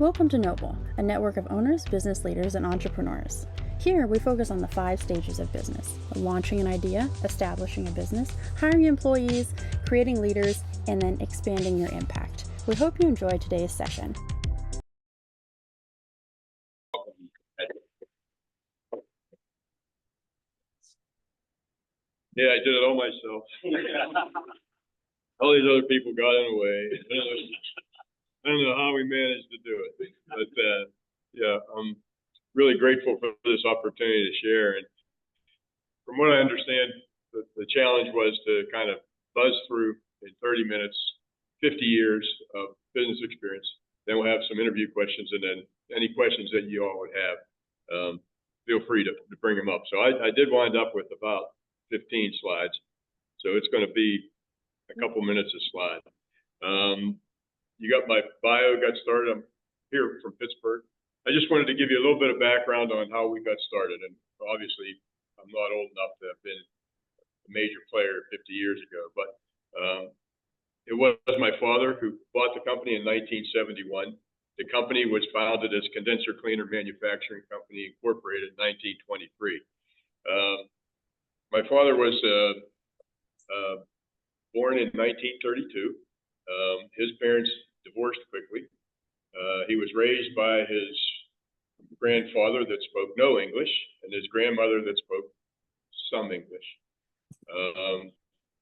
Welcome to Noble, a network of owners, business leaders, and entrepreneurs. Here, we focus on the 5 stages of business: launching an idea, establishing a business, hiring employees, creating leaders, and then expanding your impact. We hope you enjoy today's session. Yeah, I did it all myself. All these other people got in the way. I don't know how we managed to do it, but yeah, I'm really grateful for this opportunity to share. And from what I understand, the challenge was to kind of buzz through in 30 minutes, 50 years of business experience. Then we'll have some interview questions, and then any questions that you all would have, feel free to bring them up. So I did wind up with about 15 slides. So it's going to be a couple minutes a slide. You got my bio, got started. I'm here from Pittsburgh. I just wanted to give you a little bit of background on how we got started. And obviously, I'm not old enough to have been a major player 50 years ago, but it was my father who bought the company in 1971. The company was founded as Condenser Cleaner Manufacturing Company, Incorporated in 1923. My father was born in 1932. His parents divorced quickly. He was raised by his grandfather that spoke no English and his grandmother that spoke some English.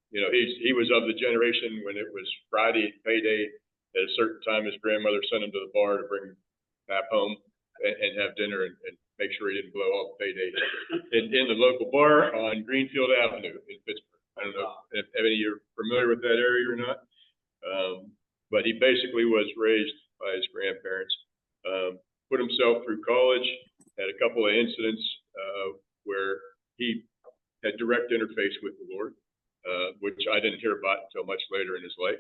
You know, he was of the generation when it was Friday payday. At a certain time, his grandmother sent him to the bar to bring him back home and have dinner and make sure he didn't blow all the payday in the local bar on Greenfield Avenue in Pittsburgh. I don't know if any of you are familiar with that area or not, but he basically was raised by his grandparents, put himself through college, had a couple of incidents where he had direct interface with the Lord, which I didn't hear about until much later in his life.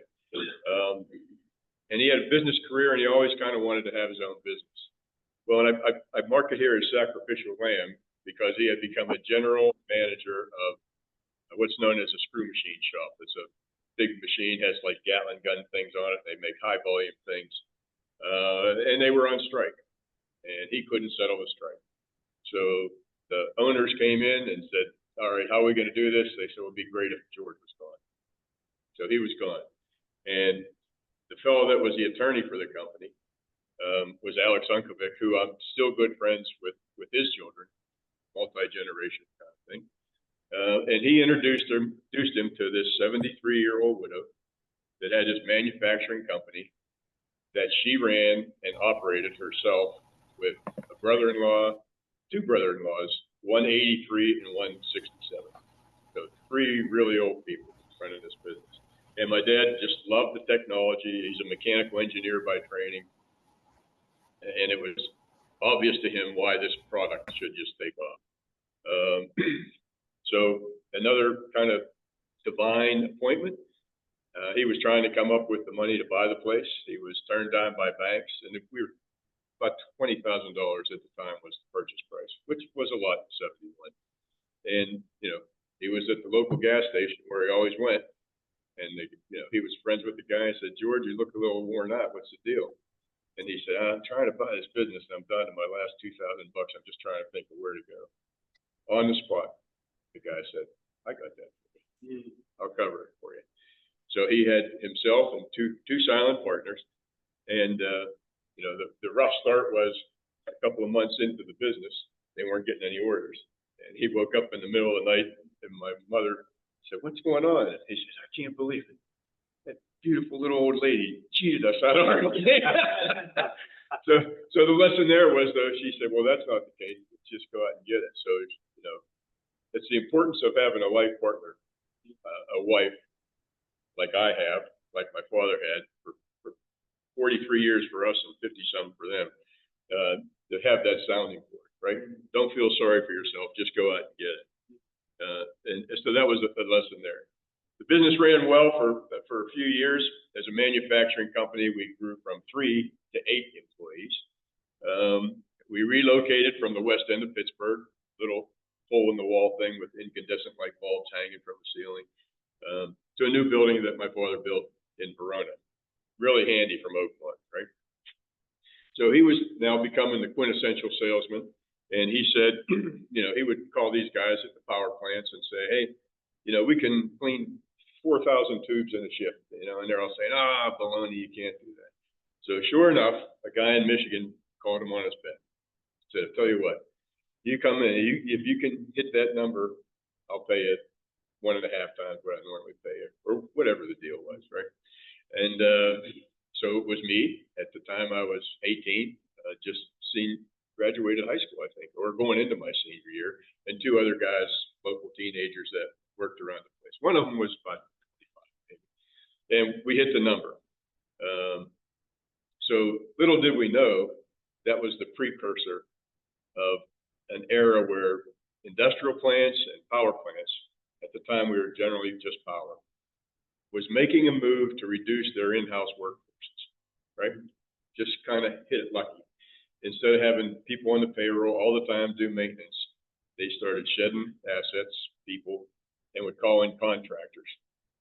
And he had a business career, and he always kind of wanted to have his own business. Well, and I mark it here as sacrificial lamb because he had become a general manager of what's known as a screw machine shop. It's a big machine, has like Gatling gun things on it. They make high volume things. And they were on strike, and he couldn't settle the strike. So the owners came in and said, all right, how are we going to do this? They said, it would be great if George was gone. So he was gone. And the fellow that was the attorney for the company was Alex Unkovic, who I'm still good friends with his children, multi-generation kind of thing. And he introduced him to this 73-year-old widow that had his manufacturing company that she ran and operated herself with a brother-in-law, 2 brother-in-laws, one 83 and one 67. So 3 really old people running this business. And my dad just loved the technology. He's a mechanical engineer by training. And it was obvious to him why this product should just take off. So another kind of divine appointment. He was trying to come up with the money to buy the place. He was turned down by banks. And we were about $20,000 at the time was the purchase price, which was a lot in 71. And, you know, he was at the local gas station where he always went. And he was friends with the guy and said, George, you look a little worn out. What's the deal? And he said, I'm trying to buy this business. And I'm down to my last $2,000. I'm just trying to think of where to go. On the spot, the guy said, I got that for you. I'll cover it for you. So he had himself and two silent partners. And, you know, the rough start was a couple of months into the business, they weren't getting any orders. And he woke up in the middle of the night, and my mother said, what's going on? And he said, I can't believe it. That beautiful little old lady cheated us out of our money. So the lesson there was, though, she said, well, that's not the case. Just go out and get it. So, you know, it's the importance of having a life partner, a wife like I have, like my father had for 43 years for us and 50-some for them, to have that sounding board, right? Don't feel sorry for yourself. Just go out and get it. And so that was a lesson there. The business ran well for a few years. As a manufacturing company, we grew from 3 to 8 employees. We relocated from the west end of Pittsburgh, little hole in the wall thing with incandescent light bulbs hanging from the ceiling, to a new building that my father built in Verona. Really handy from Oakmont, right? So he was now becoming the quintessential salesman. And he said, you know, he would call these guys at the power plants and say, hey, you know, we can clean 4,000 tubes in a shift, you know, and they're all saying, baloney, you can't do that. So sure enough, a guy in Michigan called him on his bet. Said, I'll tell you what, you come in, if you can hit that number, I'll pay you 1.5 times what I normally pay you, or whatever the deal was, right? And so it was me. At the time I was 18, just graduated high school, I think, or going into my senior year, and 2 other guys, local teenagers that worked around the place. One of them was about 25, maybe. And we hit the number. So little did we know that was the precursor of an era where industrial plants and power plants, at the time we were generally just power, was making a move to reduce their in-house workforces, right? Just kind of hit it lucky. Instead of having people on the payroll all the time do maintenance, they started shedding assets, people, and would call in contractors.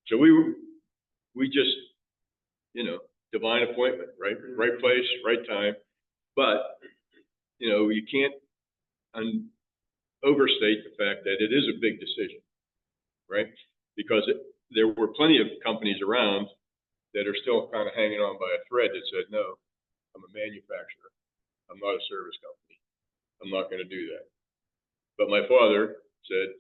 So we just, you know, divine appointment, right? Right place, right time. But, you know, you can't overstate the fact that it is a big decision, right? Because there were plenty of companies around that are still kind of hanging on by a thread that said, no, I'm a manufacturer. I'm not a service company. I'm not going to do that. But my father said,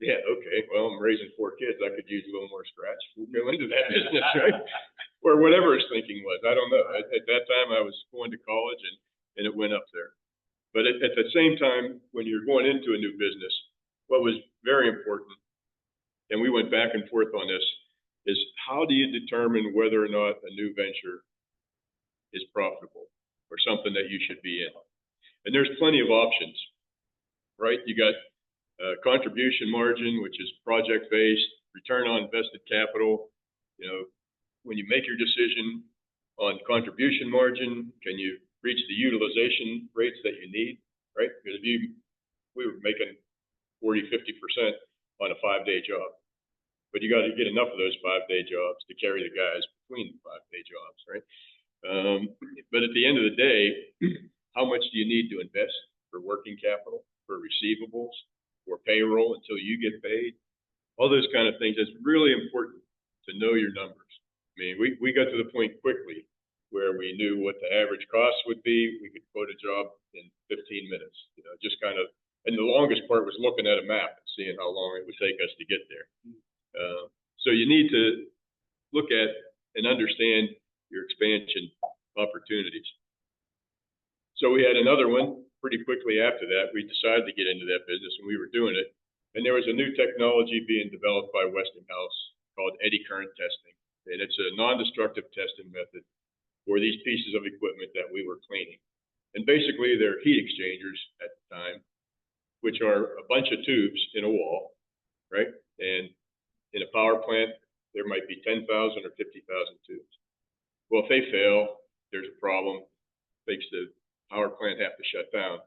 yeah, okay, well, I'm raising 4 kids. I could use a little more scratch. We'll go into that business, right? Or whatever his thinking was. I don't know. At that time, I was going to college, and it went up there. But at the same time, when you're going into a new business, what was very important, and we went back and forth on this, is how do you determine whether or not a new venture is profitable or something that you should be in? And there's plenty of options, right? You got contribution margin, which is project-based, return on invested capital. You know, when you make your decision on contribution margin, can you reach the utilization rates that you need, right? Because we were making 40, 50% on a 5-day job, but you got to get enough of those 5-day jobs to carry the guys between the 5-day jobs, right? But at the end of the day, how much do you need to invest for working capital, for receivables, for payroll until you get paid? All those kind of things. It's really important to know your numbers. I mean, we got to the point quickly where we knew what the average cost would be. We could quote a job in 15 minutes, you know, just kind of, and the longest part was looking at a map and seeing how long it would take us to get there. So you need to look at and understand your expansion opportunities. So we had another one pretty quickly after that. We decided to get into that business, and we were doing it. And there was a new technology being developed by Westinghouse called eddy current testing. And it's a non-destructive testing method for these pieces of equipment that we were cleaning. And basically, they're heat exchangers at the time, which are a bunch of tubes in a wall, right? And in a power plant, there might be 10,000 or 50,000 tubes. Well, if they fail, there's a problem, makes the power plant have to shut down.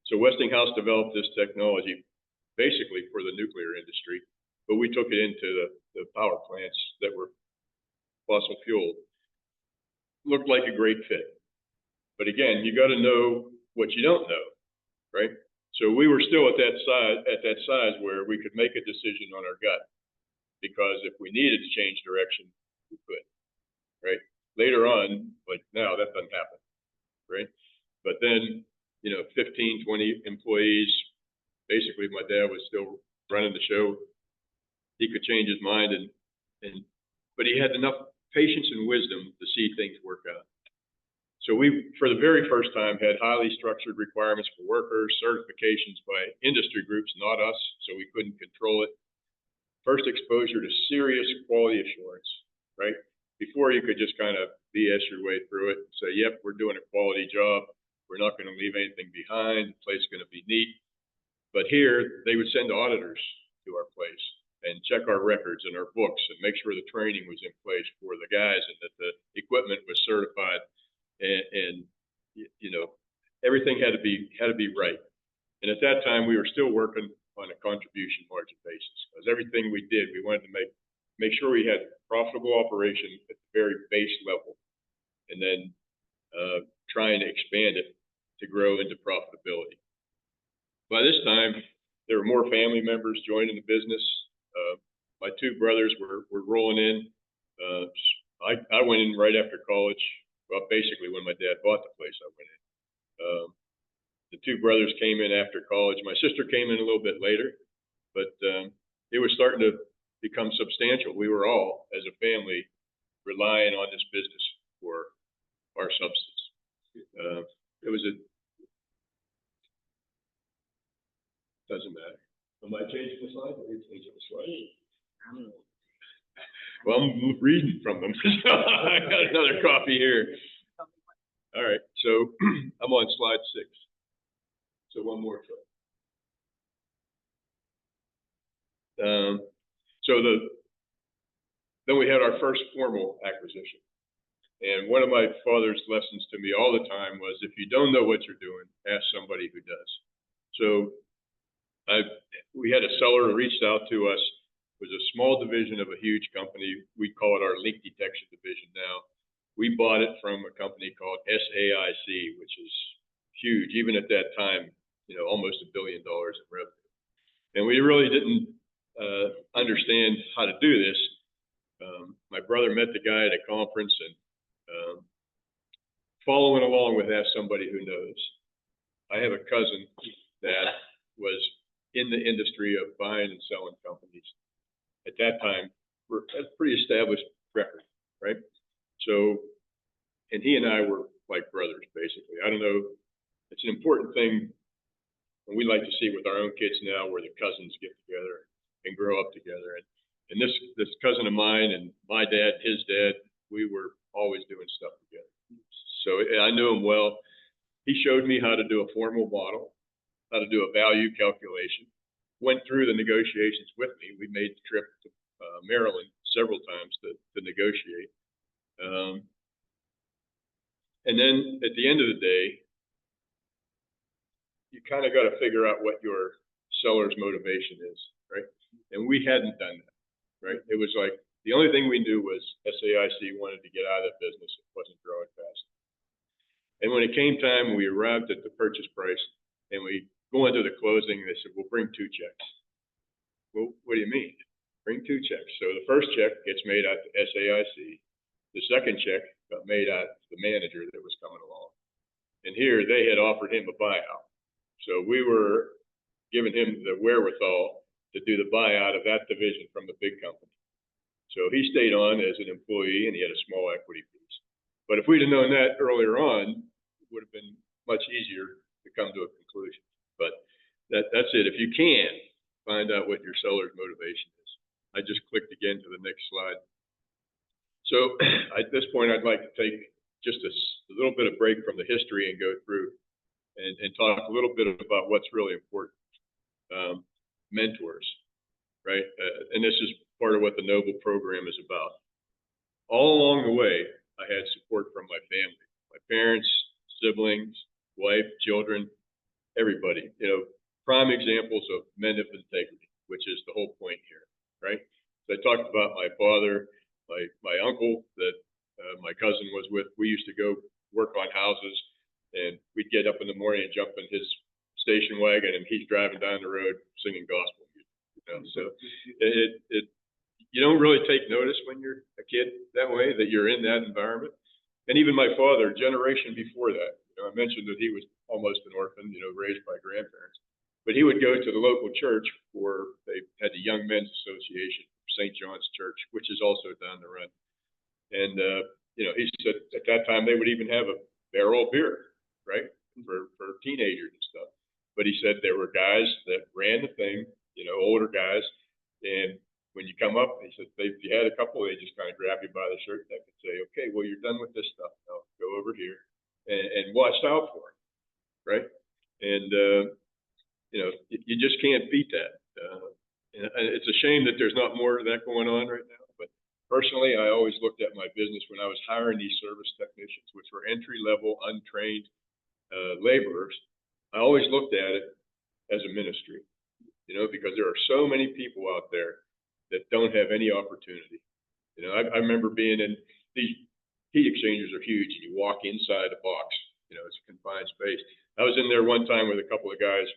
So Westinghouse developed this technology basically for the nuclear industry, but we took it into the power plants that were fossil fueled. Looked like a great fit. But again, you got to know what you don't know, right? So we were still at that size where we could make a decision on our gut, because if we needed to change direction, we could, right? Later on, like now, that doesn't happen, right? But then, you know, 15, 20 employees, basically my dad was still running the show. He could change his mind, but he had enough patience and wisdom to see things work out. So we, for the very first time, had highly structured requirements for workers, certifications by industry groups, not us, so we couldn't control it. First exposure to serious quality assurance, right? Before you could just kind of BS your way through it and say, yep, we're doing a quality job. We're not going to leave anything behind. The place is going to be neat. But here, they would send auditors to our place and check our records and our books and make sure the training was in place for the guys and that the equipment was certified, and you know, everything had to be right. And at that time, we were still working on a contribution margin basis, because everything we did, we wanted to make sure we had profitable operation at the very base level, and then trying to expand it to grow into profitability. By this time, there were more family members joining the business. My two brothers were rolling in. I went in right after college. Well, basically when my dad bought the place, I went in. The two brothers came in after college. My sister came in a little bit later, but it was starting to become substantial. We were all, as a family, relying on this business for our substance. It was doesn't matter. Am I changing the slide? Or are you changing the slide? Well, I'm reading from them. I got another copy here. All right, so I'm on slide 6. So one more try. Then we had our first formal acquisition. And one of my father's lessons to me all the time was, if you don't know what you're doing, ask somebody who does. So we had a seller who reached out to us. It was a small division of a huge company. We call it our leak detection division now. We bought it from a company called SAIC, which is huge. Even at that time, almost $1 billion in revenue. And we really didn't understand how to do this. My brother met the guy at a conference, and following along with ask somebody who knows. I have a cousin that was in the industry of buying and selling companies. At that time, we're a pretty established record, right? So, and he and I were like brothers, basically. I don't know, it's an important thing, and we like to see with our own kids now, where the cousins get together and grow up together. And this cousin of mine and my dad, his dad, we were always doing stuff together. So I knew him well. He showed me how to do a formal model, how to do a value calculation, went through the negotiations with me. We made the trip to Maryland several times to negotiate. And then at the end of the day, you kind of got to figure out what your seller's motivation is, right? And we hadn't done that, right? It was like, the only thing we knew was SAIC wanted to get out of that business. It wasn't growing fast. And when it came time, we arrived at the purchase price, and we go into the closing, they said, we'll bring 2 checks. Well, what do you mean? Bring 2 checks. So the first check gets made out to SAIC. The second check got made out to the manager that was coming along. And here they had offered him a buyout. So we were giving him the wherewithal to do the buyout of that division from the big company. So he stayed on as an employee, and he had a small equity piece. But if we'd have known that earlier on, it would have been much easier to come to a conclusion. But that's it. If you can, find out what your seller's motivation is. I just clicked again to the next slide. So at this point, I'd like to take just a little bit of break from the history and go through and talk a little bit about what's really important. Mentors, right? And this is part of what the Noble program is about. All along the way, I had support from my family, my parents, siblings, wife, children, everybody. Prime examples of men of integrity, which is the whole point here, right? So I talked about my father, my uncle that my cousin was with. We used to go work on houses, and we'd get up in the morning and jump in his station wagon, and he's driving down the road singing gospel music. So you don't really take notice when you're a kid that way, that you're in that environment. And even my father, generation before that, I mentioned that he was almost an orphan, raised by grandparents. But he would go to the local church where they had the Young Men's Association, St. John's Church, which is also down the run. And, he said at that time they would even have a barrel of beer, right, for teenagers and stuff. But he said there were guys that ran the thing, older guys. And when you come up, he said, if you had a couple, they just kind of grab you by the shirt neck and say, okay, well, you're done with this stuff. Now go over here and watch out for it, right? And, you just can't beat that. And it's a shame that there's not more of that going on right now. But personally, I always looked at my business when I was hiring these service technicians, which were entry-level, untrained laborers. I always looked at it as a ministry, because there are so many people out there that don't have any opportunity. I remember being in these heat exchangers are huge, and you walk inside a box, space. I was in there one time with a couple of guys,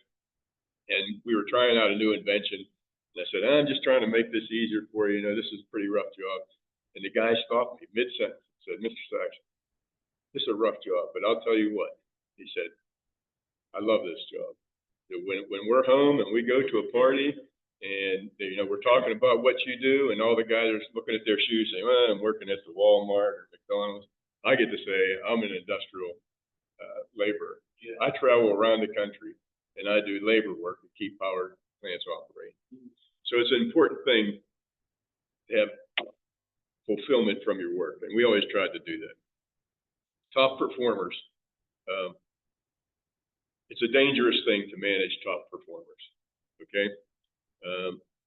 and we were trying out a new invention. And I said, I'm just trying to make this easier for you. You know, this is a pretty rough job. And the guy stopped me mid-sentence and said, Mr. Saxon, this is a rough job, but I'll tell you what. He said, I love this job. When we're home and we go to a party and, you know, we're talking about what you do, and all the guys are looking at their shoes saying, well, I'm working at the Walmart or McDonald's. I get to say I'm an industrial laborer. Yeah. I travel around the country and I do labor work to keep power plants operating. So it's an important thing to have fulfillment from your work, and we always tried to do that. Top performers. It's a dangerous thing to manage top performers, okay?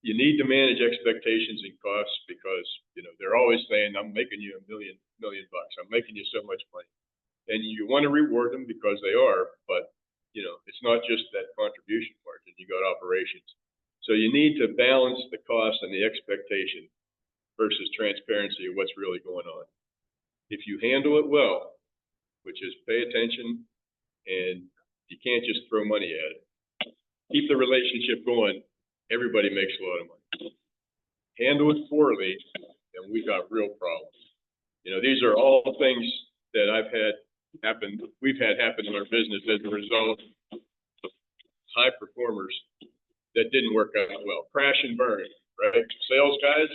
You need to manage expectations and costs because, you know, they're always saying, I'm making you $1 million bucks. I'm making you so much money. And you want to reward them because they are, but, you know, it's not just that contribution margin. You got operations. So you need to balance the cost and the expectation versus transparency of what's really going on. If you handle it well, which is pay attention, and you can't just throw money at it. Keep the relationship going. Everybody makes a lot of money. Handle it poorly, and we got real problems. You know, these are all things that we've had happen in our business as a result of high performers that didn't work out well. Crash and burn, right? Sales guys,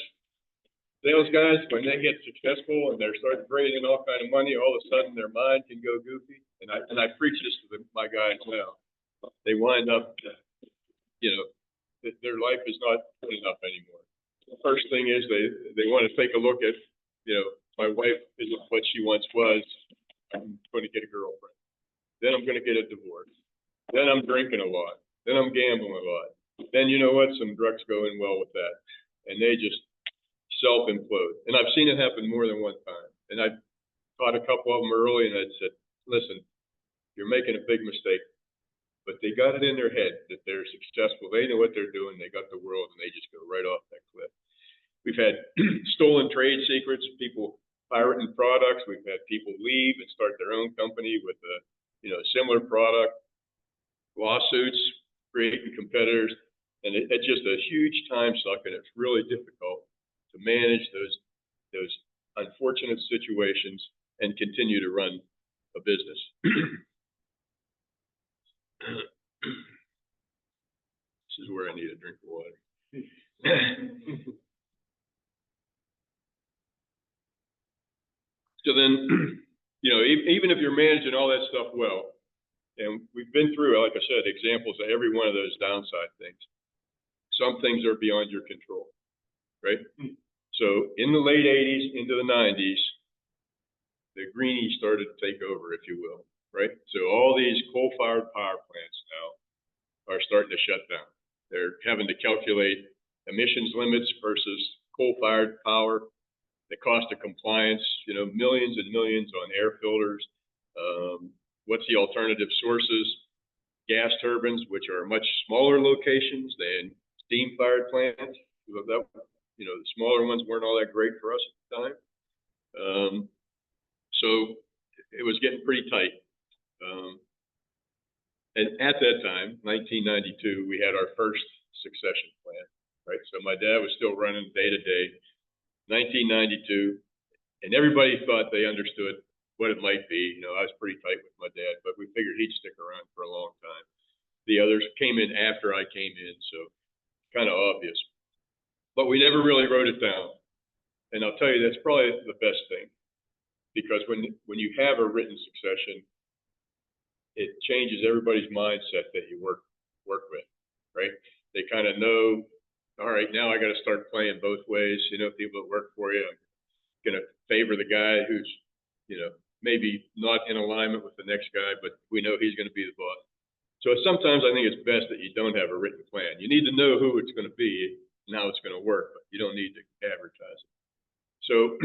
when they get successful and they start bringing in all kind of money, all of a sudden their mind can go goofy. And I preach this to my guys now. They wind up, you know, their life is not good enough anymore. The first thing is they want to take a look at, you know, my wife isn't what she once was. I'm going to get a girlfriend. Then I'm going to get a divorce. Then I'm drinking a lot. Then I'm gambling a lot. Then you know what? Some drugs go in well with that. And they just self-implode. And I've seen it happen more than one time. And I caught a couple of them early, and I said, listen, you're making a big mistake. But they got it in their head that they're successful. They know what they're doing. They got the world, and they just go right off that cliff. We've had stolen trade secrets, people pirating products. We've had people leave and start their own company with a, you know, similar product. Lawsuits, creating competitors, and it's just a huge time suck, and it's really difficult to manage those unfortunate situations and continue to run a business. This is where I need a drink of water. So then, you know, even if you're managing all that stuff well, and we've been through, like I said, examples of every one of those downside things. Some things are beyond your control, right? So in the late 80s into the 90s, the greenies started to take over, if you will, right? So all these coal-fired power plants now are starting to shut down. They're having to calculate emissions limits versus coal-fired power, the cost of compliance, you know, millions and millions on air filters. What's the alternative sources? Gas turbines, which are much smaller locations than steam-fired plants. That, you know, the smaller ones weren't all that great for us at the time. So it was getting pretty tight. And at that time, 1992, we had our first succession plan, right? So my dad was still running day-to-day. 1992, and everybody thought they understood what it might be. You know, I was pretty tight with my dad, but we figured he'd stick around for a long time. The others came in after I came in, so kind of obvious. But we never really wrote it down. And I'll tell you, that's probably the best thing, because when you have a written succession, it changes everybody's mindset that you work with, right? They kind of know, all right, now I got to start playing both ways. You know, people that work for you, I'm going to favor the guy who's, you know, maybe not in alignment with the next guy, but we know he's going to be the boss. So sometimes I think it's best that you don't have a written plan. You need to know who it's going to be and how it's going to work, but you don't need to advertise it. So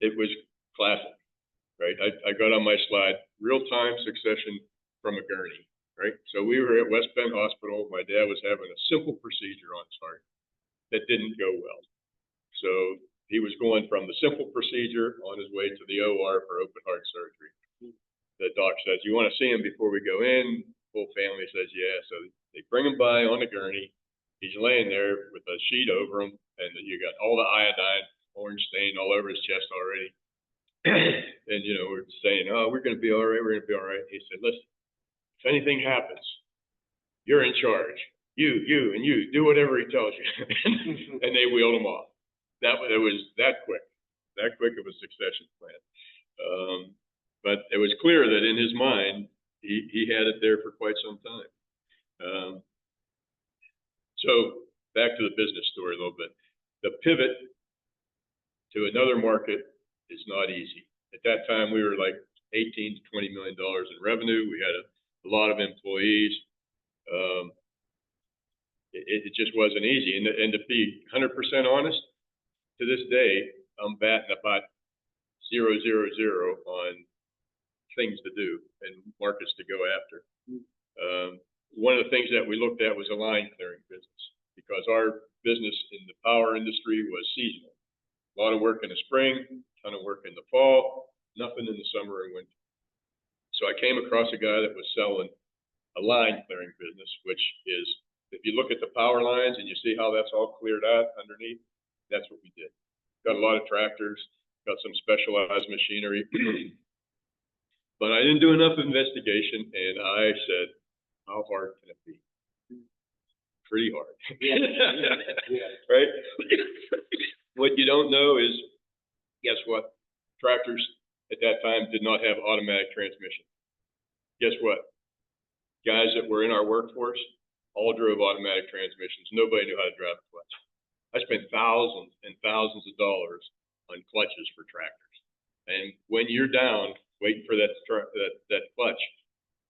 it was classic, right? I got on my slide, real-time succession from a gurney, right? So we were at West Bend Hospital. My dad was having a simple procedure on his heart that didn't go well. So he was going from the simple procedure on his way to the OR for open heart surgery. The doc says, "You want to see him before we go in?" Whole family says, "Yeah." So they bring him by on a gurney. He's laying there with a sheet over him, and you got all the iodine, orange stain all over his chest already. And, you know, we're saying, "Oh, we're going to be all right. We're going to be all right." He said, "Listen, if anything happens, you're in charge. You, and you do whatever he tells you." And they wheeled him off. It was that quick of a succession plan. But it was clear that in his mind, he had it there for quite some time. So back to the business story a little bit. The pivot to another market is not easy. At that time, we were like $18 to $20 million in revenue. We had a lot of employees. It just wasn't easy. And to be 100% honest, to this day, I'm batting about 0, 0, 0 on things to do and markets to go after. One of the things that we looked at was a line clearing business, because our business in the power industry was seasonal. A lot of work in the spring, a ton of work in the fall, nothing in the summer and winter. So I came across a guy that was selling a line clearing business, which is, if you look at the power lines and you see how that's all cleared out underneath, that's what we did. Got a lot of tractors, got some specialized machinery. But I didn't do enough investigation, and I said, how hard can it be? Pretty hard. Right? What you don't know is, guess what? Tractors at that time did not have automatic transmission. Guess what? Guys that were in our workforce all drove automatic transmissions. Nobody knew how to drive a clutch. I spent thousands and thousands of dollars on clutches for tractors. And when you're down waiting for that clutch,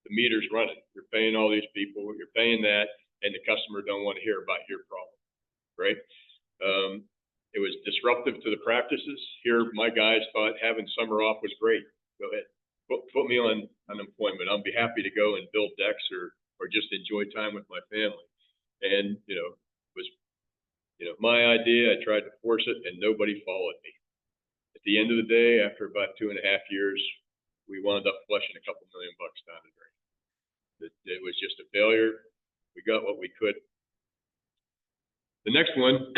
the meter's running. You're paying all these people, you're paying that, and the customer don't want to hear about your problem, right? It was disruptive to the practices. Here, my guys thought having summer off was great. Go ahead, put me on unemployment. I'll be happy to go and build decks or just enjoy time with my family. And, it was, my idea. I tried to force it, and nobody followed me. At the end of the day, after about 2.5 years, we wound up flushing a couple $1 million down the drain. It was just a failure. We got what we could. The next one,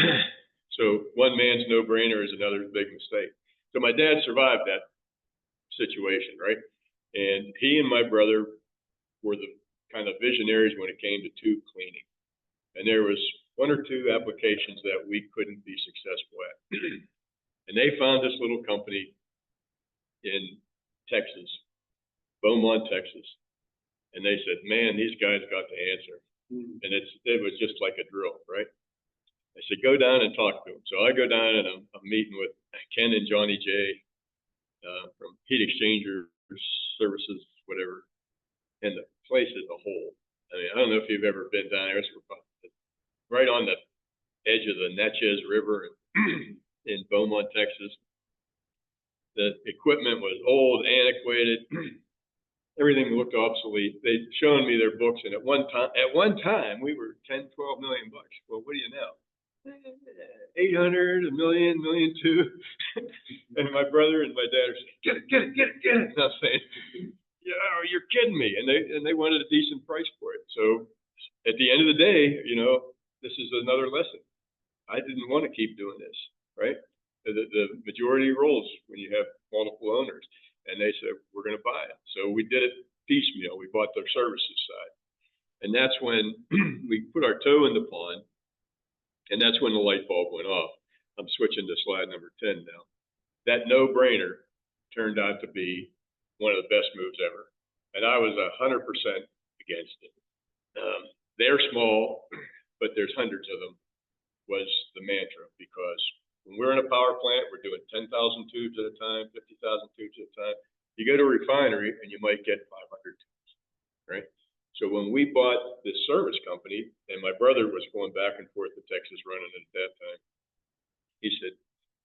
so one man's no-brainer is another big mistake. So my dad survived that situation, right? And he and my brother were the kind of visionaries when it came to tube cleaning. And there was 1 or 2 applications that we couldn't be successful at. And they found this little company in Texas, Beaumont, Texas. And they said, "Man, these guys got the answer." And it was just like a drill, right? I said, "Go down and talk to them." So I go down and I'm meeting with Ken and Johnny J from Heat Exchanger Services, whatever. And the place is a hole. I mean, I don't know if you've ever been down there. It's right on the edge of the Natchez River in Beaumont, Texas. The equipment was old, antiquated. Everything looked obsolete. They'd shown me their books, and at one time we were 10, 12 million bucks. Well, what do you know? 800, $1 million, $1.2 million. And my brother and my dad are saying, get it. And I'm saying, "Yeah, you're kidding me." And they wanted a decent price for it. So at the end of the day, this is another lesson. I didn't want to keep doing this, right? The majority rules when you have multiple owners. And they said, "We're going to buy it." So we did it piecemeal. We bought their services side. And that's when we put our toe in the pond. And that's when the light bulb went off. I'm switching to slide number 10 now. That no-brainer turned out to be one of the best moves ever. And I was 100% against it. They're small, but there's hundreds of them, was the mantra. Because when we're in a power plant, we're doing 10,000 tubes at a time, 50,000 tubes at a time. You go to a refinery and you might get 500 tubes, right? So when we bought this service company, and my brother was going back and forth to Texas running it at that time, he said,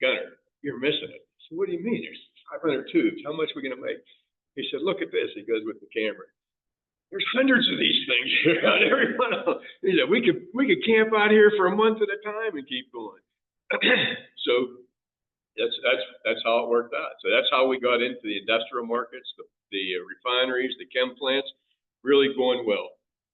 "Gunner, you're missing it." I said, "What do you mean? There's 500 tubes. How much are we going to make?" He said, "Look at this." He goes with the camera. "There's hundreds of these things around every one of them." He said, we could camp out here for a month at a time and keep going. So That's how it worked out. So that's how we got into the industrial markets, the refineries, the chem plants, really going well.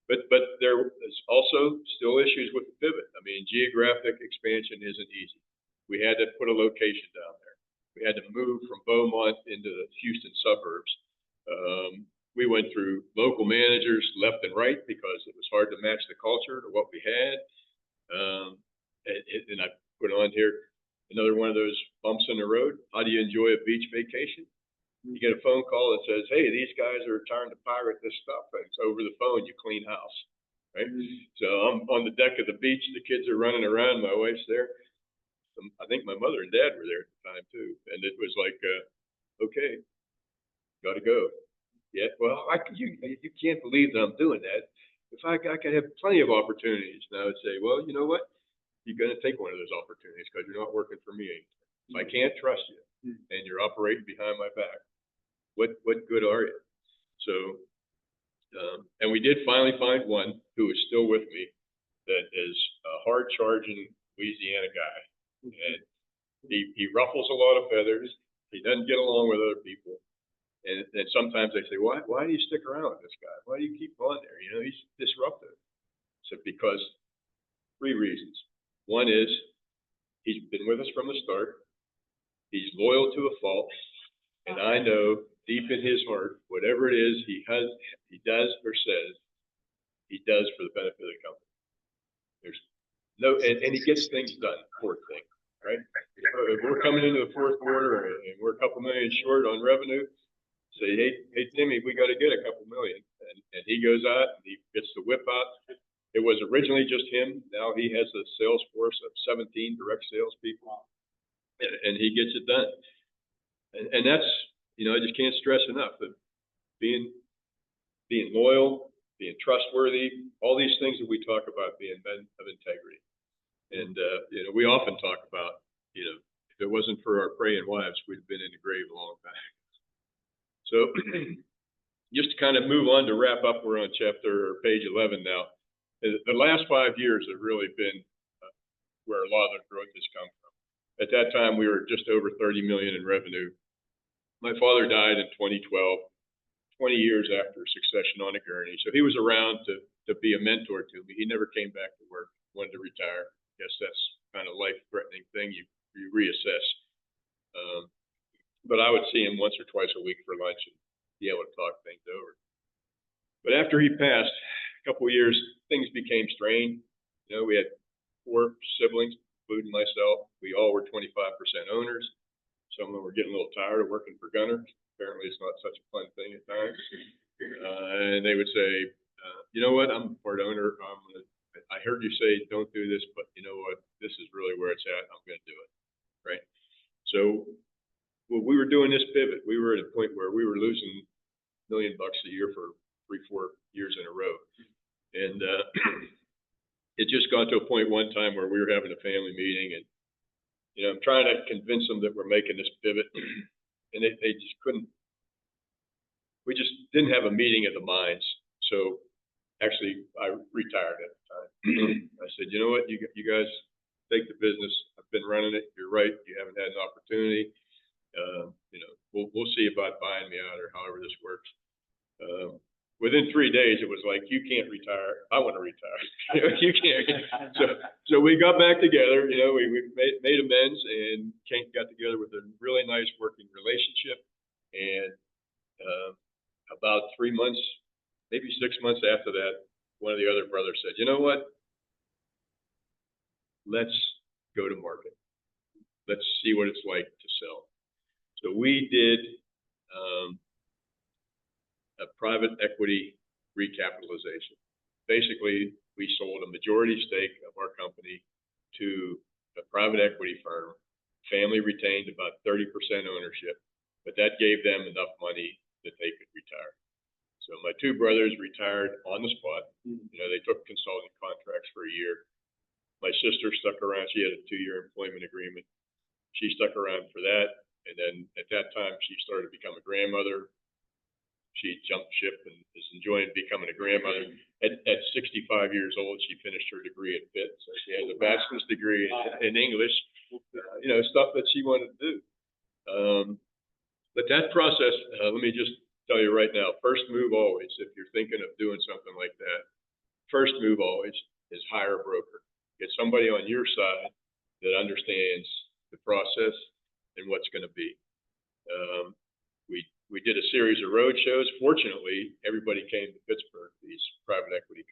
But there is also still issues with the pivot. I mean, geographic expansion isn't easy. We had to put a location down there. We had to move from Beaumont into the Houston suburbs. We went through local managers left and right because it was hard to match the culture to what we had. And I put on here another one of those bumps in the road. How do you enjoy a beach vacation? You get a phone call that says, hey, these guys are trying to pirate this stuff. And it's over the phone, you clean house, right? So I'm on the deck of the beach. The kids are running around. My wife's there. I think my mother and dad were there at the time too. And it was like, okay, got to go. Yeah, well, you can't believe that I'm doing that. If I could have plenty of opportunities. And I would say, well, you know what? You're going to take one of those opportunities because you're not working for me anymore. If I can't trust you and you're operating behind my back, what good are you? So, and we did finally find one who is still with me that is a hard-charging Louisiana guy. And he ruffles a lot of feathers. He doesn't get along with other people. And sometimes they say, why do you stick around with this guy? Why do you keep on there? You know, he's disruptive. So because 3 reasons. One is he's been with us from the start. He's loyal to a fault. And I know deep in his heart, whatever it is he does or says, he does for the benefit of the company. There's no, and he gets things done, poor thing, right? If we're coming into the 4th quarter and we're a couple million short on revenue, say, hey, Timmy, we got to get a couple million. And he goes out and he gets the whip out. It was originally just him. Now he has a sales force of 17 direct salespeople, and he gets it done. And that's, you know, I just can't stress enough that being loyal, being trustworthy, all these things that we talk about being men of integrity. And, you know, we often talk about, you know, if it wasn't for our praying wives, we'd have been in the grave a long time. So just to kind of move on to wrap up, we're on page 11 now. The last 5 years have really been where a lot of the growth has come from. At that time, we were just over 30 million in revenue. My father died in 2012, 20 years after succession on a gurney. So he was around to be a mentor to me. He never came back to work, wanted to retire. I guess that's kind of life-threatening thing. You reassess. But I would see him once or twice a week for lunch and be able to talk things over. But after he passed, a couple of years, things became strained. You know, we had 4 siblings, including myself. We all were 25% owners. Some of them were getting a little tired of working for Gunner. Apparently, it's not such a fun thing at times. And they would say, you know what, I'm a part owner. I heard you say don't do this, but you know what, this is really where it's at. I'm going to do it, right? So when we were doing this pivot, we were at a point where we were losing $1 million a year for 3-4 years in a row. And it just got to a point one time where we were having a family meeting, and you know, I'm trying to convince them that we're making this pivot, and they just couldn't. We just didn't have a meeting of the minds. So actually, I retired at the time. I said, you know what, you guys take the business. I've been running it. You're right. You haven't had an opportunity. You know, we'll see about buying me out or however this works. Within 3 days, it was like, you can't retire. I want to retire. You can't. So we got back together. You know, we made amends and got together with a really nice working relationship. And about 3 months, maybe 6 months after that, one of the other brothers said, you know what? Let's go to market. Let's see what it's like to sell. So we did a private equity recapitalization. Basically, we sold a majority stake of our company to a private equity firm. Family retained about 30% ownership, but that gave them enough money that they could retire. So my 2 brothers retired on the spot. You know, they took consulting contracts for a year. My sister stuck around. She had a 2-year employment agreement. She stuck around for that. And then at that time, she started to become a grandmother. she jumped ship and is enjoying becoming a grandmother. At 65 years old, she finished her degree at Pitt. So she has a bachelor's degree in English, stuff that she wanted to do. But that process, let me just tell you right now, first move always, if you're thinking of doing something like that, first move always is hire a broker. Get somebody on your side that understands the process and what's going to be. We did a series of road shows. Fortunately, everybody came to Pittsburgh, these private equity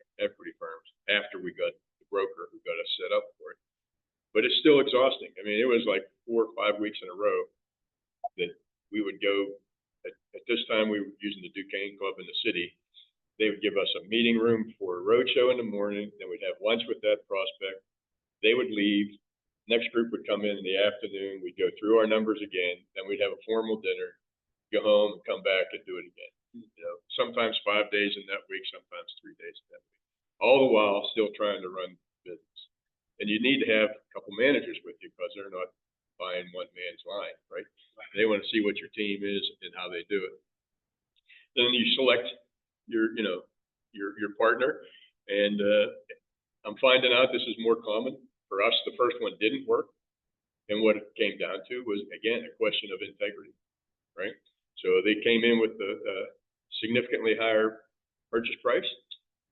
firms, after we got the broker who got us set up for it. But it's still exhausting. I mean, it was like 4 or 5 weeks in a row that we would go. At this time, we were using the Duquesne Club in the city. They would give us a meeting room for a road show in the morning. Then we'd have lunch with that prospect. They would leave. Next group would come in the afternoon. We'd go through our numbers again. Then we'd have a formal dinner, go home, and come back and do it again. Sometimes 5 days in that week, sometimes 3 days in that week. All the while still trying to run business. And you need to have a couple managers with you because they're not buying one man's line, right? They want to see what your team is and how they do it. Then you select your partner, and I'm finding out this is more common. For us, the first one didn't work, and what it came down to was, again, a question of integrity, right? So they came in with a significantly higher purchase price,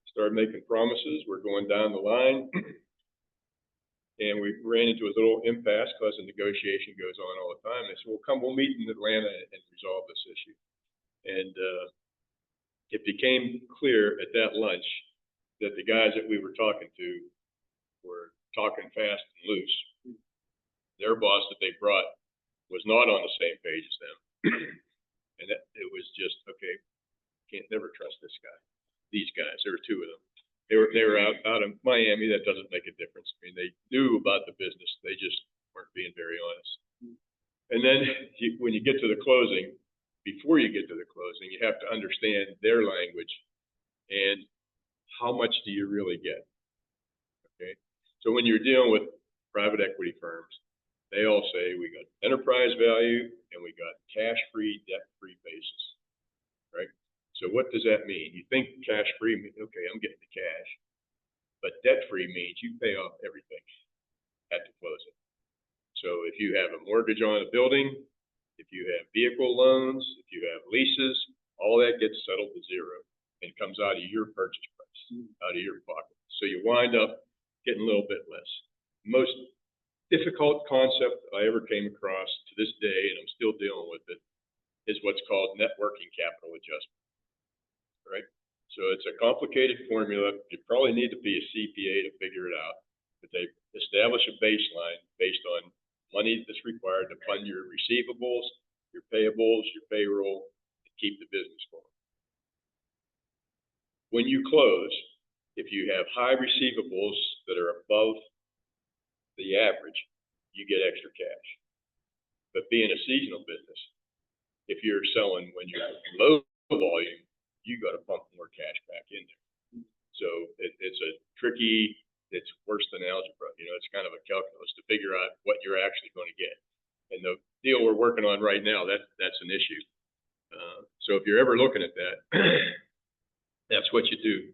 started making promises. We're going down the line, and we ran into a little impasse because the negotiation goes on all the time. They said, well, we'll meet in Atlanta and resolve this issue. And it became clear at that lunch that the guys that we were talking to were talking fast and loose. Their boss that they brought was not on the same page as them. And it was just, okay, can't never trust this guy. These guys, there were 2 of them. They were out of Miami. That doesn't make a difference. I mean, they knew about the business. They just weren't being very honest. And then when you get to the closing, before you get to the closing, you have to understand their language and how much do you really get. Okay. So when you're dealing with private equity firms, they all say we got enterprise value and we got cash-free, debt-free basis, right? So what does that mean? You think cash-free means, okay, I'm getting the cash, but debt-free means you pay off everything at the closing. So if you have a mortgage on a building, if you have vehicle loans, if you have leases, all that gets settled to zero and comes out of your purchase price, out of your pocket. So you wind up getting a little bit less. Most difficult concept I ever came across to this day, and I'm still dealing with it, is what's called net working capital adjustment, right? So it's a complicated formula. You probably need to be a CPA to figure it out, but they establish a baseline based on money that's required to fund your receivables, your payables, your payroll, and keep the business going. When you close, if you have high receivables that are above the average, you get extra cash. But being a seasonal business, if you're selling when you're low volume, you got to pump more cash back in there. So it's a tricky, it's worse than algebra. It's kind of a calculus to figure out what you're actually going to get. And the deal we're working on right now, that's an issue. So if you're ever looking at that, that's what you do.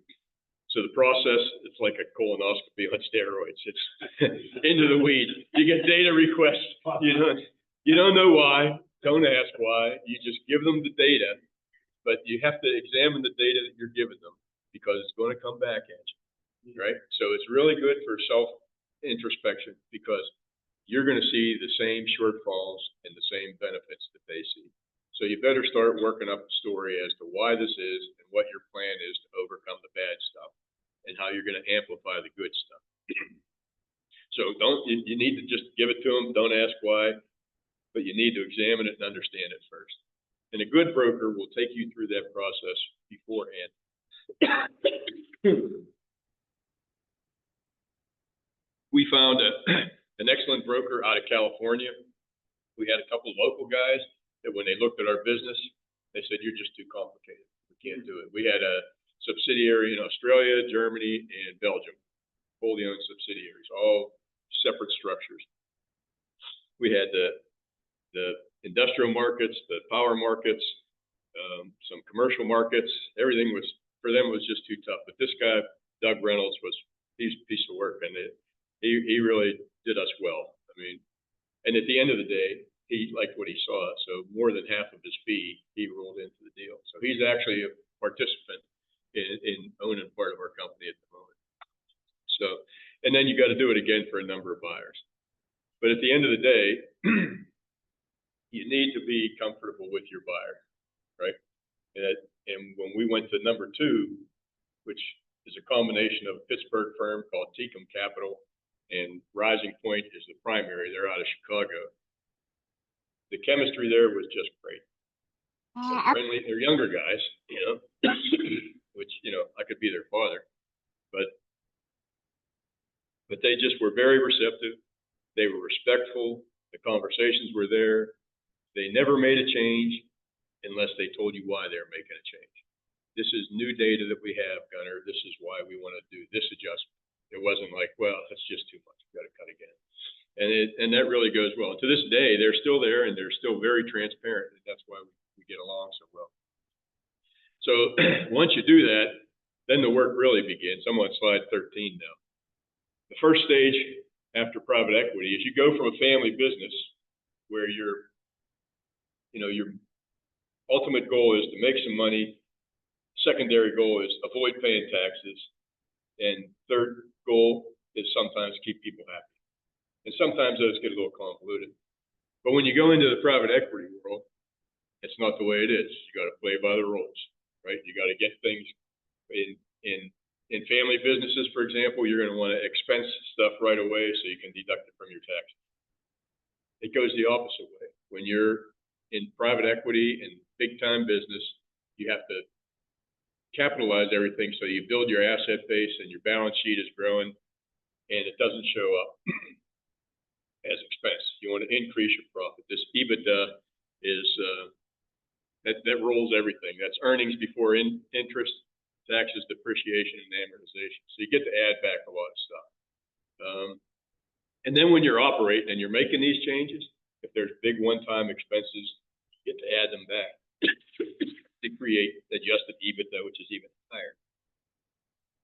So the process, it's like a colonoscopy on steroids. It's into the weeds. You get data requests. You don't know why. Don't ask why. You just give them the data, but you have to examine the data that you're giving them because it's going to come back at you, right? So it's really good for self-introspection because you're going to see the same shortfalls and the same benefits that they see. So you better start working up a story as to why this is and what your plan is to overcome the bad stuff and how you're going to amplify the good stuff. So you need to just give it to them. Don't ask why, but you need to examine it and understand it first. And a good broker will take you through that process beforehand. We found an excellent broker out of California. We had a couple of local guys that when they looked at our business, they said, you're just too complicated. We can't do it. We had a subsidiary in Australia, Germany, and Belgium, wholly owned subsidiaries, all separate structures. We had the industrial markets, the power markets, some commercial markets. Everything was, for them, was just too tough. But this guy, Doug Reynolds, he's a piece of work, and he really did us well. I mean, and at the end of the day, he liked what he saw. So more than half of his fee, he rolled into the deal. So he's actually a participant in owning part of our company at the moment. So, and then you got to do it again for a number of buyers. But at the end of the day, you need to be comfortable with your buyer, right? And when we went to number 2, which is a combination of a Pittsburgh firm called Tecum Capital, and Rising Point is the primary. They're out of Chicago. The chemistry there was just great. They're friendly. They're younger guys, you know, which, you know, I could be their father, but they just were very receptive. They were respectful. The conversations were there. They never made a change unless they told you why they were making a change. This is new data that we have, Gunnar. This is why we want to do this adjustment. It wasn't like, well, that's just too much. We've got to cut again. And that really goes well. To this day, they're still there, and they're still very transparent. And that's why we get along so well. So once you do that, then the work really begins. I'm on slide 13 now. The first stage after private equity is you go from a family business where your ultimate goal is to make some money. Secondary goal is avoid paying taxes. And third goal is sometimes keep people happy. And sometimes those get a little convoluted. But when you go into the private equity world, it's not the way it is. You got to play by the rules, right? You got to get things in family businesses, for example, you're going to want to expense stuff right away so you can deduct it from your taxes. It goes the opposite way. When you're in private equity and big time business, you have to capitalize everything so you build your asset base and your balance sheet is growing and it doesn't show up as expense. You want to increase your profit. This EBITDA is that rolls everything. That's earnings before interest, taxes, depreciation, and amortization. So you get to add back a lot of stuff. And then when you're operating and you're making these changes, if there's big one-time expenses, you get to add them back to create adjusted EBITDA, which is even higher.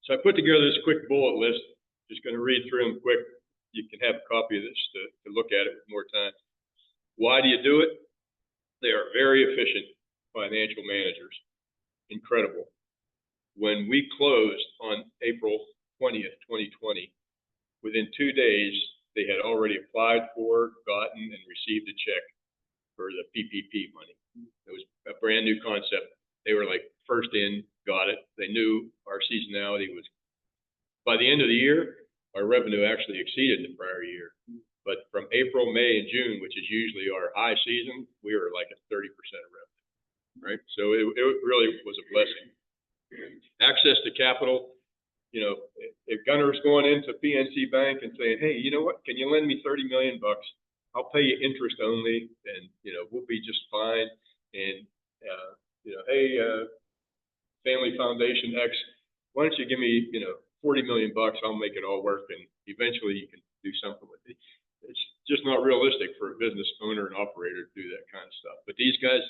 So I put together this quick bullet list. Just going to read through them quick. You can have a copy of this to look at it with more time. Why do you do it? They are very efficient financial managers. Incredible. When we closed on April 20th, 2020, within 2 days, they had already applied for, gotten, and received a check for the PPP money. It was a brand new concept. They were like first in, got it. They knew our seasonality was, by the end of the year, our revenue actually exceeded the prior year. But from April, May, and June, which is usually our high season, we were like at 30% of revenue, right? So it really was a blessing. Access to capital, you know, if Gunnar was going into PNC Bank and saying, hey, you know what, can you lend me $30 million? I'll pay you interest only, and, you know, we'll be just fine. And, you know, hey, Family Foundation X, why don't you give me, you know, $40 million? I'll make it all work, and eventually you can do something with it. It's just not realistic for a business owner and operator to do that kind of stuff. But these guys,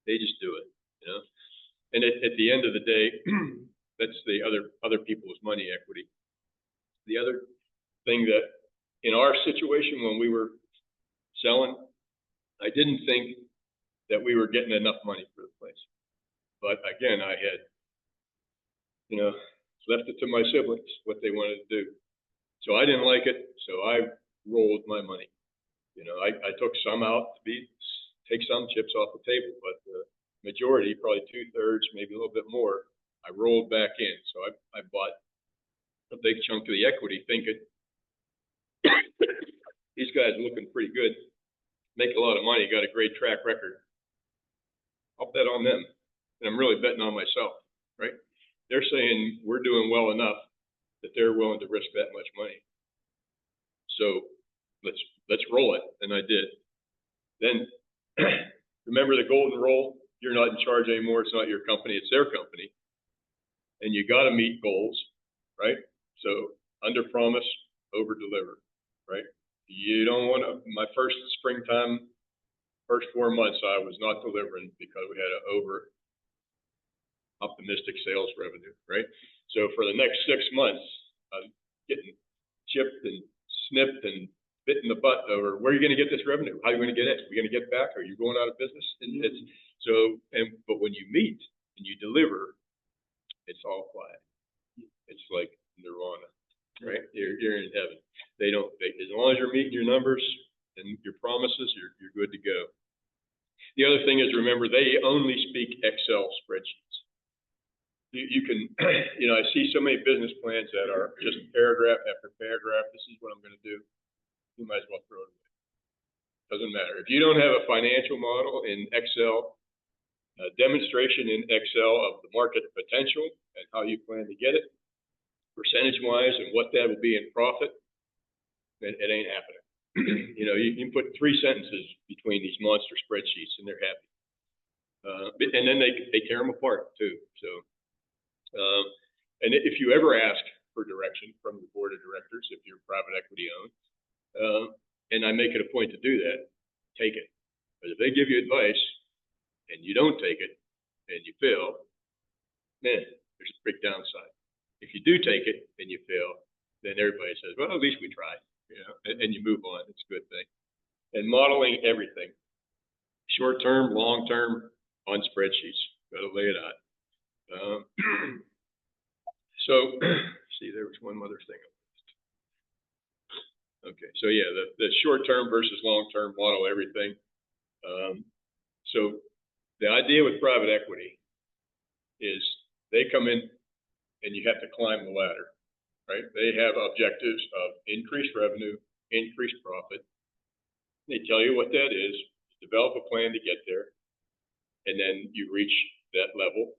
they just do it, you know. And at the end of the day, that's the other people's money equity. The other thing that in our situation when we were selling, I didn't think that we were getting enough money for the place. But again, I had, you know, left it to my siblings what they wanted to do. So I didn't like it, so I rolled my money. You know, I took some out to take some chips off the table, but the majority, probably 2/3, maybe a little bit more, I rolled back in. So I bought a big chunk of the equity thinking, these guys are looking pretty good, make a lot of money, got a great track record. I'll bet on them. And I'm really betting on myself, right? They're saying we're doing well enough that they're willing to risk that much money. So let's roll it. And I did. Then remember the golden rule? You're not in charge anymore. It's not your company. It's their company. And you got to meet goals, right? So under promise, over deliver, right? You don't want to, my first springtime first 4 months I was not delivering because we had an over optimistic sales revenue, right? So for the next 6 months, I'm getting chipped and snipped and bit in the butt over where are you going to get this revenue? How are you going to get it? Are we going to get back? Are you going out of business? And it's so, but when you meet and you deliver, it's all quiet. It's like nirvana, right? You're in heaven. As long as you're meeting your numbers and your promises, you're good to go. The other thing is, remember, they only speak Excel spreadsheets. You can, I see so many business plans that are just paragraph after paragraph. This is what I'm going to do. You might as well throw it away. Doesn't matter. If you don't have a financial model in Excel, a demonstration in Excel of the market potential and how you plan to get it, percentage-wise, and what that will be in profit, it ain't happening. You can put 3 sentences between these monster spreadsheets, and they're happy. And then they tear them apart too. So, and if you ever ask for direction from the board of directors, if you're private equity owned, and I make it a point to do that, take it. But if they give you advice and you don't take it and you fail, man, there's a big downside. If you do take it and you fail, then everybody says, well, at least we tried, and you move on. It's a good thing. And modeling everything, short term, long term, on spreadsheets. Got to lay it out. So, see, there was one other thing. Okay, so yeah, the short term versus long term, model everything. So the idea with private equity is they come in and you have to climb the ladder, right? They have objectives of increased revenue, increased profit. They tell you what that is, develop a plan to get there, and then you reach that level,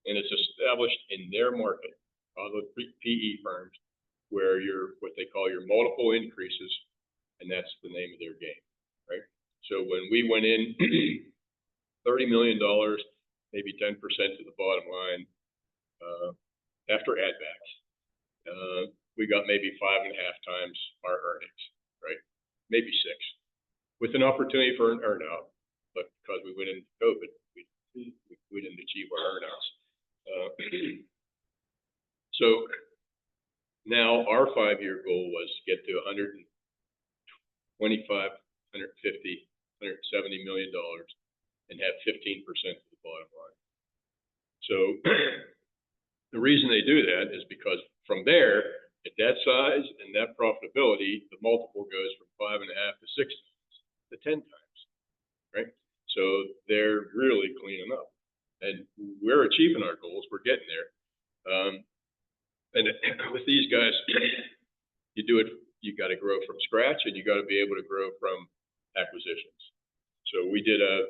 and it's established in their market, all the PE firms, where you're what they call your multiple increases, and that's the name of their game, right? So when we went in, $30 million, maybe 10% to the bottom line, after add backs, we got maybe 5.5 times our earnings, right? Maybe 6, with an opportunity for an earnout, but because we went into COVID, we didn't achieve our earnouts. So now our 5-year goal was to get to 125, 150, $170 million and have 15% to the bottom line. So the reason they do that is because from there, at that size and that profitability, the multiple goes from 5.5 to 6 to 10 times, right? So they're really cleaning up, and we're achieving our goals. We're getting there. And with these guys, you do it. You got to grow from scratch, and you got to be able to grow from acquisitions. So we did a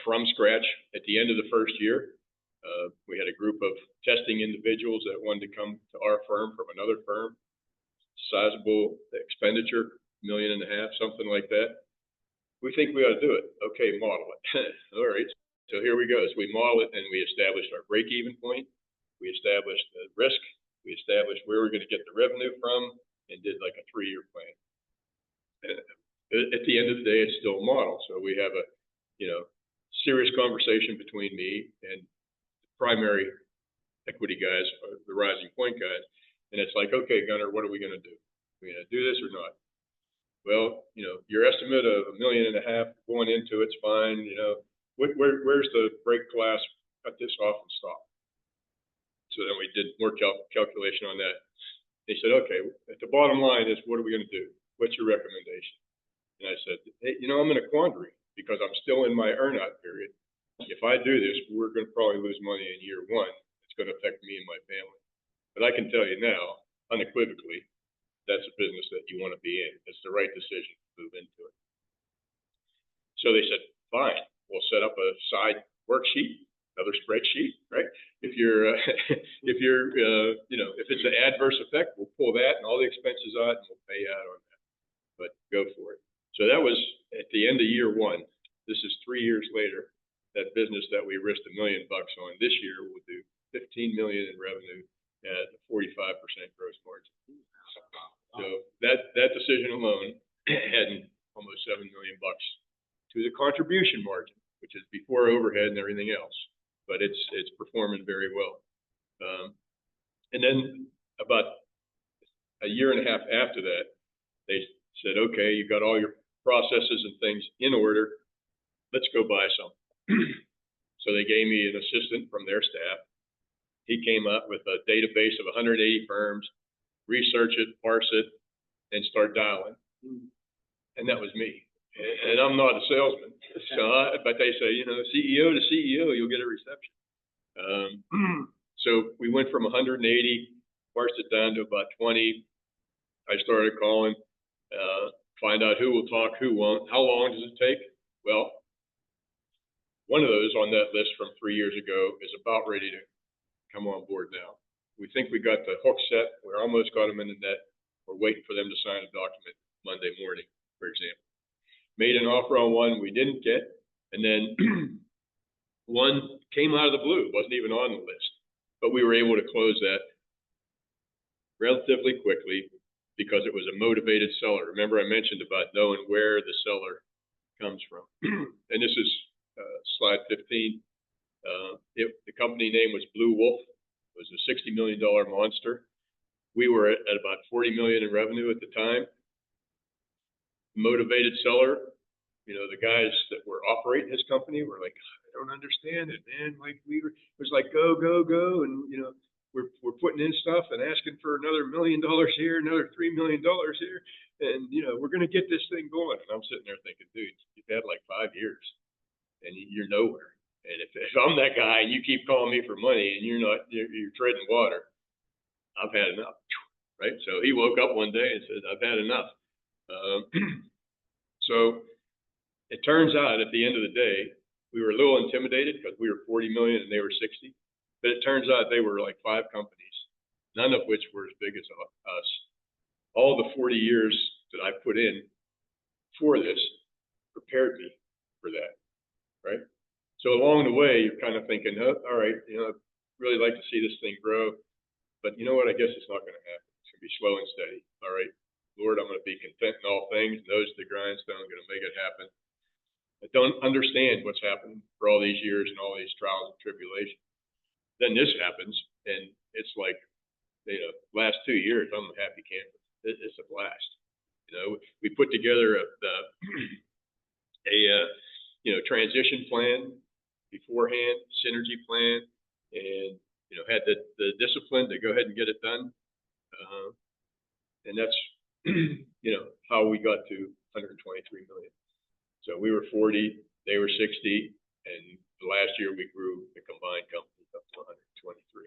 from scratch at the end of the first year. We had a group of testing individuals that wanted to come to our firm from another firm, sizable expenditure, $1.5 million, something like that. We think we ought to do it. Okay, model it. All right. So here we go. So we model it, and we established our break-even point. We established the risk. We established where we're going to get the revenue from, and did like a 3-year plan. At the end of the day, it's still a model. So we have a, serious conversation between me and the primary equity guys, the Rising Point guys, and it's like, okay, Gunnar, what are we going to do? Are we going to do this or not? Well, your estimate of $1.5 million going into it's fine. Where's the break glass? Cut this off and stop. So then we did more calculation on that. They said, okay, at the bottom line is, what are we going to do? What's your recommendation? And I said, hey, I'm in a quandary because I'm still in my earnout period. If I do this, we're going to probably lose money in year 1. It's going to affect me and my family. But I can tell you now, unequivocally, that's a business that you want to be in. It's the right decision to move into it. So they said, fine, we'll set up a side worksheet, another spreadsheet, right? If it's an adverse effect, we'll pull that and all the expenses out and we'll pay out on that. But go for it. So that was at the end of year 1. This is 3 years later. That business that we risked $1 million on this year will do $15 million in revenue at a 45% gross margin. So that decision alone hadn't almost $7 million to the contribution margin, which is before overhead and everything else. But it's performing very well. And then about a year and a half after that, they said, okay, you've got all your processes and things in order. Let's go buy some. So they gave me an assistant from their staff. He came up with a database of 180 firms, research it, parse it, and start dialing. And that was me. And I'm not a salesman. But they say, CEO to CEO, you'll get a reception. So we went from 180, parsed it down to about 20. I started calling, find out who will talk, who won't. How long does it take? Well, one of those on that list from 3 years ago is about ready to come on board now. We think we got the hook set. We're almost got them in the net. We're waiting for them to sign a document Monday morning, for example. Made an offer on one we didn't get, and then one came out of the blue, wasn't even on the list. But we were able to close that relatively quickly because it was a motivated seller. Remember I mentioned about knowing where the seller comes from. And this is slide 15. The company name was Blue Wolf. It was a $60 million monster. We were at about 40 million in revenue at the time. Motivated seller, the guys that were operating his company were like, I don't understand it, man. Like it was like go, go, go, and we're putting in stuff and asking for another $1 million here, another $3 million here, and we're gonna get this thing going. And I'm sitting there thinking, dude, you've had like 5 years, and you're nowhere. And if I'm that guy and you keep calling me for money and you're treading water, I've had enough, right? So he woke up one day and said, I've had enough. So it turns out at the end of the day, we were a little intimidated because we were 40 million and they were 60. But it turns out they were like 5 companies, none of which were as big as us. All the 40 years that I put in for this prepared me for that, right? So along the way, you're kind of thinking, oh, all right, I'd really like to see this thing grow. But you know what? I guess it's not going to happen. It's going to be slow and steady. All right, Lord, I'm going to be content in all things. Nose to the grindstone. I'm going to make it happen. I don't understand what's happened for all these years and all these trials and tribulations. Then this happens, and it's like, last 2 years, I'm a happy camper. It's a blast. We put together a transition plan beforehand, synergy plan, and had the discipline to go ahead and get it done. And that's how we got to 123 million. So we were 40, they were 60, and the last year we grew the combined company up to 123.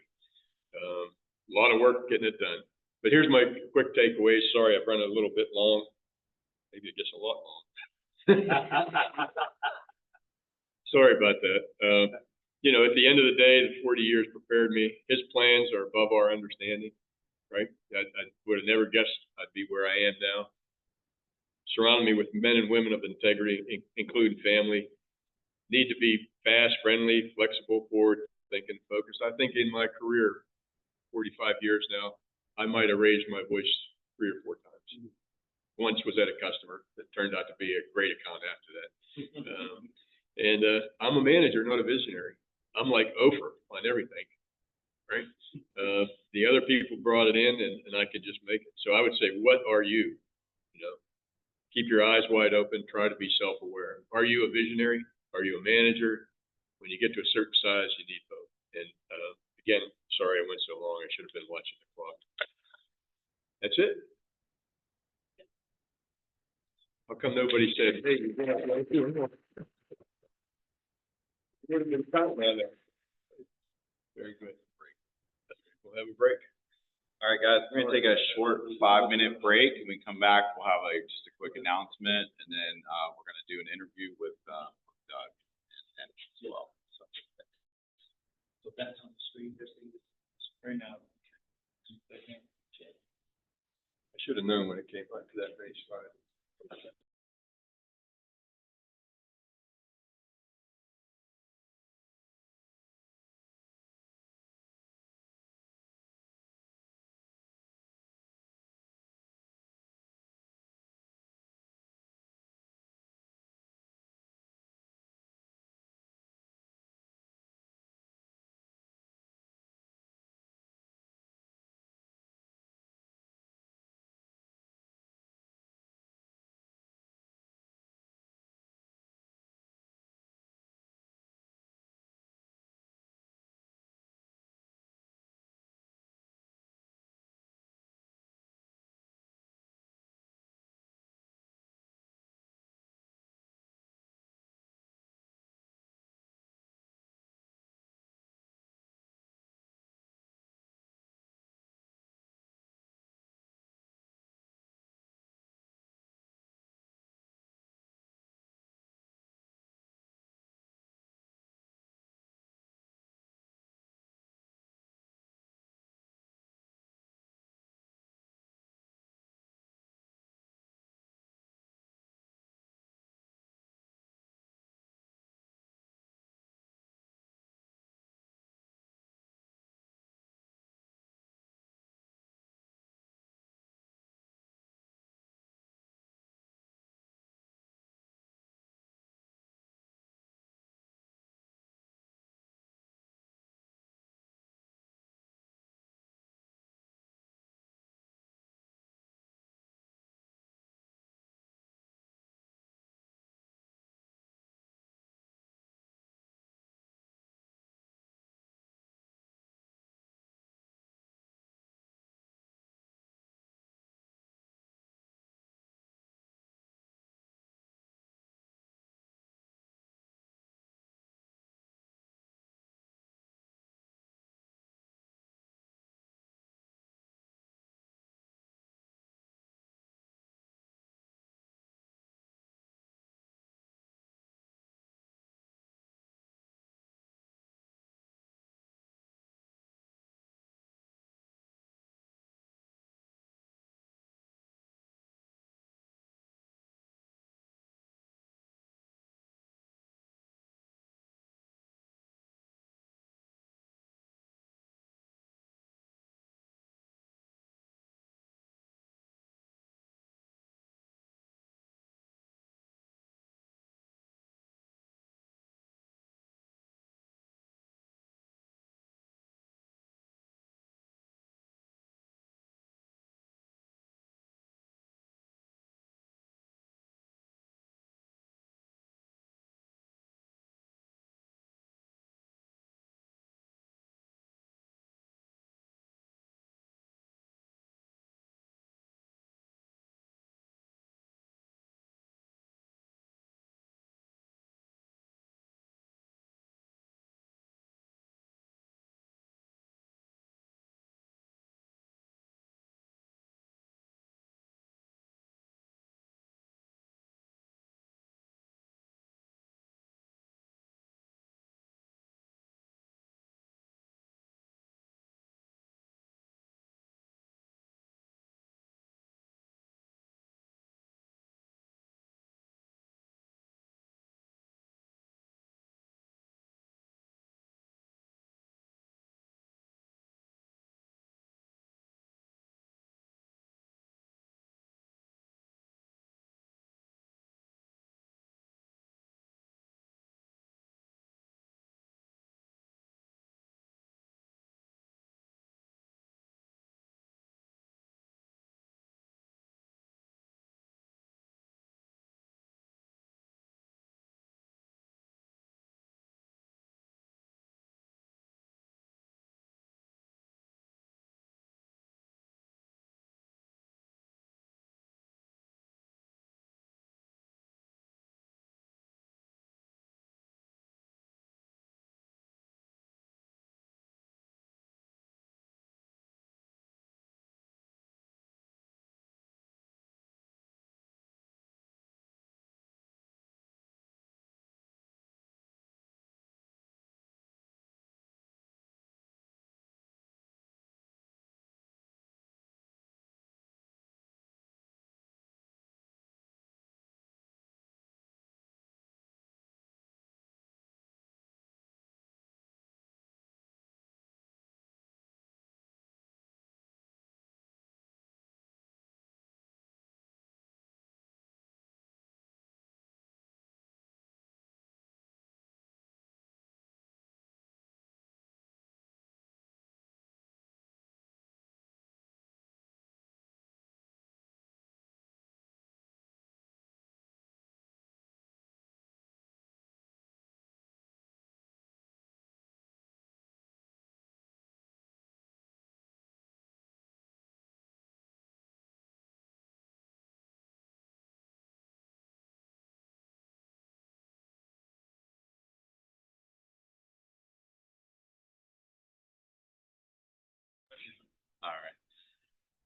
A lot of work getting it done. But here's my quick takeaways. Sorry, I've run a little bit long. Maybe it gets a lot long. Sorry about that. At the end of the day, the 40 years prepared me. His plans are above our understanding, right? I would have never guessed I'd be where I am now. Surrounding me with men and women of integrity, including family. Need to be fast, friendly, flexible, forward-thinking, focused. I think in my career, 45 years now, I might have raised my voice 3 or 4 times. Once was at a customer that turned out to be a great account after that. I'm a manager, not a visionary. I'm like Oprah on everything, right? The other people brought it in, and I could just make it. So I would say, what are you? Keep your eyes wide open. Try to be self-aware. Are you a visionary? Are you a manager? When you get to a certain size, you need both. And again, sorry I went so long. I should have been watching the clock. That's it. How come nobody said, hey, you would have been counting on that. Very good. We'll have a break. All right, guys, we're gonna take a short 5-minute break. When we come back, we'll have just a quick announcement, and then we're gonna do an interview with Doug and as well. So that's on the screen, just right now. I should have known when it came back to that base slide.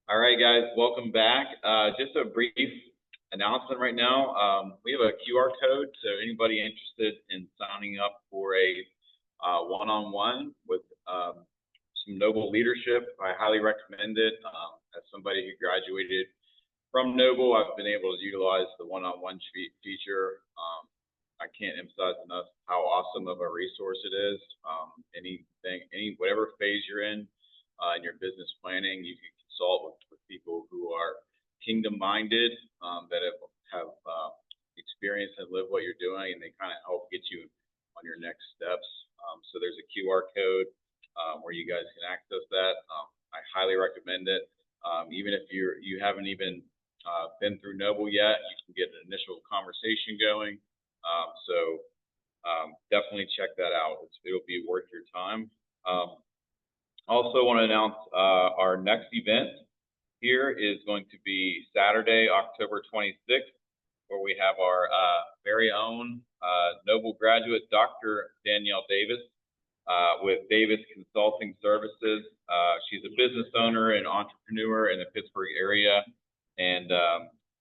All right, guys, welcome back. Just a brief announcement right now. We have a QR code, so anybody interested in signing up for a one-on-one with some noble leadership, I highly recommend it. As somebody who graduated from Noble, I've been able to utilize the one-on-one feature. I can't emphasize enough how awesome of a resource it is. Whatever phase you're in your business planning, you can consult with people who are kingdom-minded, that have experienced and lived what you're doing, and they kind of help get you on your next steps. So there's a QR code where you guys can access that. I highly recommend it. Even if you haven't even been through Noble yet, you can get an initial conversation going. So definitely check that out. It'll be worth your time. Also want to announce our next event here is going to be Saturday, October 26th, where we have our very own Noble graduate, Dr. Danielle Davis, with Davis Consulting Services. She's a business owner and entrepreneur in the Pittsburgh area, and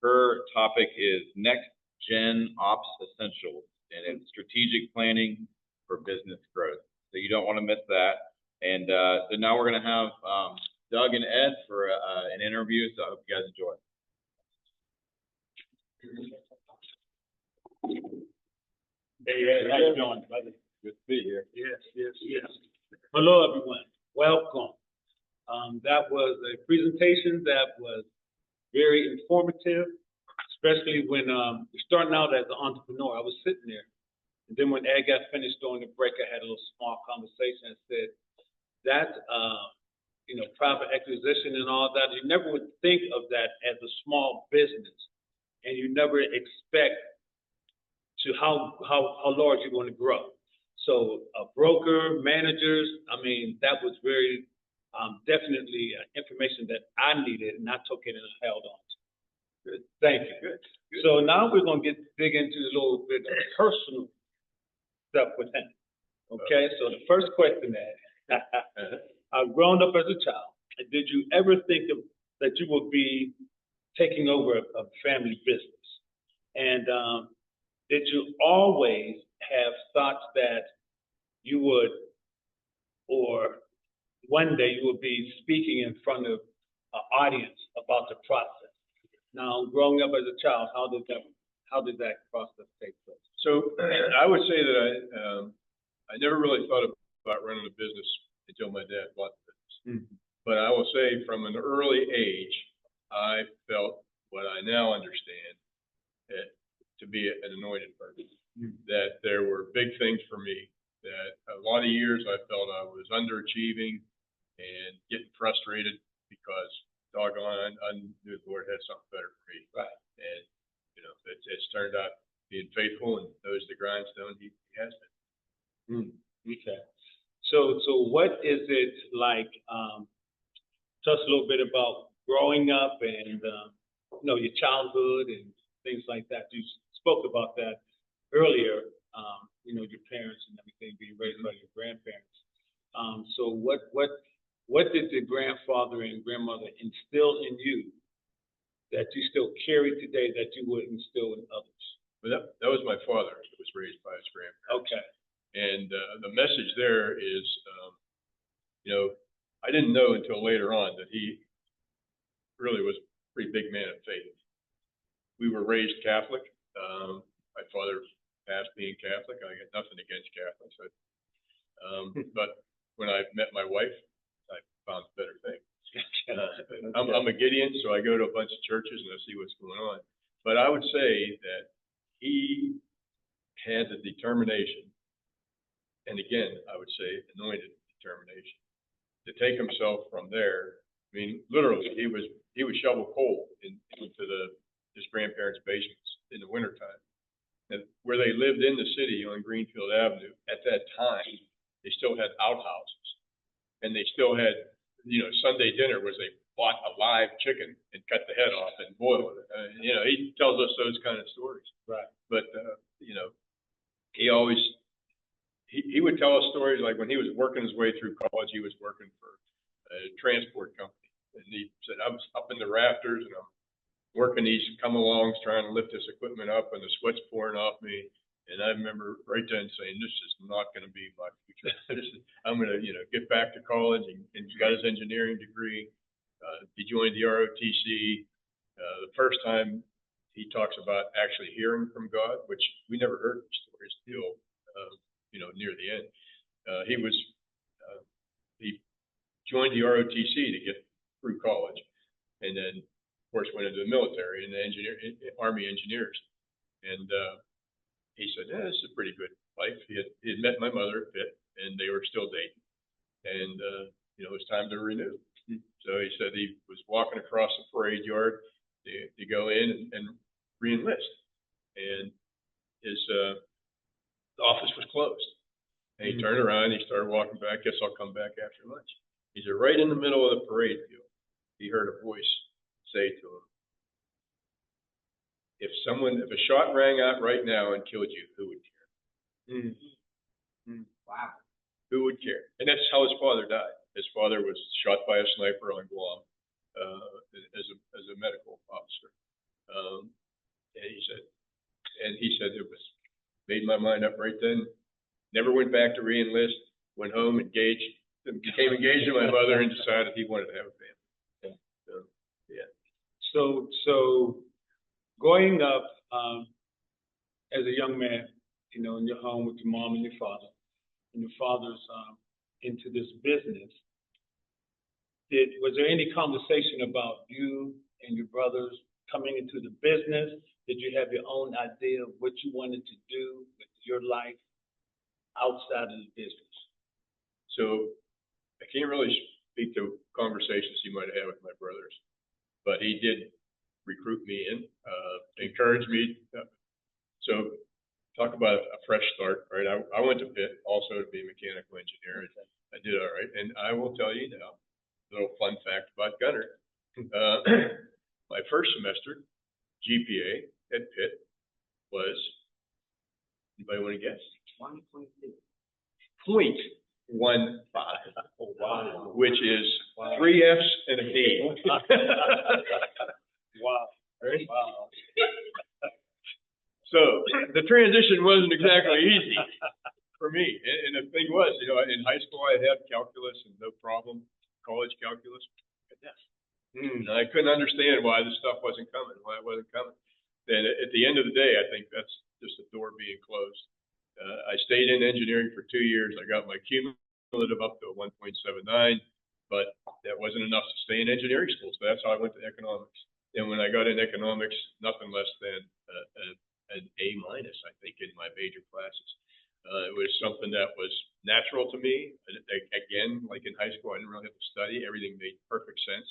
her topic is Next Gen Ops Essentials, and it's strategic planning for business growth. So you don't want to miss that. And so now we're going to have Doug and Ed for an interview, so I hope you guys enjoy. Hey, Ed, how you doing, brother? Good to be here. Yes. Hello, everyone. Welcome. That was a presentation that was very informative, especially when you're starting out as an entrepreneur. I was sitting there, and then when Ed got finished during the break, I had a little small conversation and said, that, private acquisition and all that, you never would think of that as a small business, and you never expect to how large you're going to grow. So broker, managers, that was very definitely information that I needed, and I took it and I held on to. Good. Thank you. Good. So now we're going to dig into a little bit of personal stuff with him. Okay, so the first question is, I've grown up as a child. Did you ever think that you would be taking over a family business? And did you always have thoughts that you would, or one day you would be speaking in front of an audience about the process? Now, growing up as a child, how did that process take place? So I would say that I never really thought about running a business until my dad bought the business. Mm-hmm. But I will say from an early age, I felt what I now understand to be an anointed person. Mm-hmm. That there were big things for me, that a lot of years I felt I was underachieving and getting frustrated because doggone, I knew the Lord had something better for me. Right. And, it's turned out being faithful and knows the grindstone, he has been. Okay. So what is it like, tell us a little bit about growing up and, your childhood and things like that. You spoke about that earlier, your parents and everything, being raised by your grandparents. So what did the grandfather and grandmother instill in you that you still carry today that you would instill in others? But that was my father who was raised by his grandparents. Okay. And the message there is, I didn't know until later on that he really was a pretty big man of faith. We were raised Catholic. My father passed being Catholic. I got nothing against Catholics. But when I met my wife, I found a better thing. I'm a Gideon, so I go to a bunch of churches and I see what's going on. But I would say that he had the determination, and again, I would say anointed determination, to take himself from there. I mean, literally, he would shovel coal into his grandparents' basements in the wintertime. And where they lived in the city on Greenfield Avenue, at that time, they still had outhouses. And they still had, Sunday dinner was they bought a live chicken and cut the head off and boiled it. He tells us those kind of stories. Right. But, he always, he would tell us stories like when he was working his way through college, he was working for a transport company. And he said, I was up in the rafters and I'm working these come-alongs trying to lift this equipment up and the sweat's pouring off me. And I remember right then saying, this is not going to be my future. I'm going to, get back to college. And he got his engineering degree. He joined the ROTC. The first time he talks about actually hearing from God, which we never heard these stories until, near the end. He joined the ROTC to get through college. And then, of course, went into the military and the Army engineers. And, he said, this is a pretty good life. He had met my mother at Pitt, and they were still dating. And, it was time to renew. So he said he was walking across the parade yard to go in and re-enlist. And his office was closed. And he turned around, he started walking back. Guess I'll come back after lunch. He said, right in the middle of the parade field, he heard a voice say to him, if a shot rang out right now and killed you, who would care? Wow. Who would care? And that's how his father died. His father was shot by a sniper on Guam as a medical officer. And he said it was made my mind up right then. Never went back to re-enlist. Went home, became engaged to my mother, and decided he wanted to have a family. So growing up as a young man, in your home with your mom and your father's into this business, was there any conversation about you and your brothers coming into the business? Did you have your own idea of what you wanted to do with your life outside of the business? So I can't really speak to conversations he might have had with my brothers, but he did recruit me in, encourage me. So talk about a fresh start, right? I went to Pitt also to be a mechanical engineer. I did all right. And I will tell you now, a little fun fact about Gunner. My first semester GPA at Pitt was, anybody want to guess? 0.15. Oh, wow. Which is 3 F's and a D. Wow. Wow. So the transition wasn't exactly easy for me. And the thing was, in high school I had calculus and no problem, college calculus. I couldn't understand why this stuff wasn't coming, why it wasn't coming. And at the end of the day, I think that's just a door being closed. I stayed in engineering for 2 years. I got my cumulative up to a 1.79, but that wasn't enough to stay in engineering school. So that's how I went to economics. And when I got in economics, nothing less than an A-, I think, in my major classes. It was something that was natural to me. Again, like in high school, I didn't really have to study. Everything made perfect sense.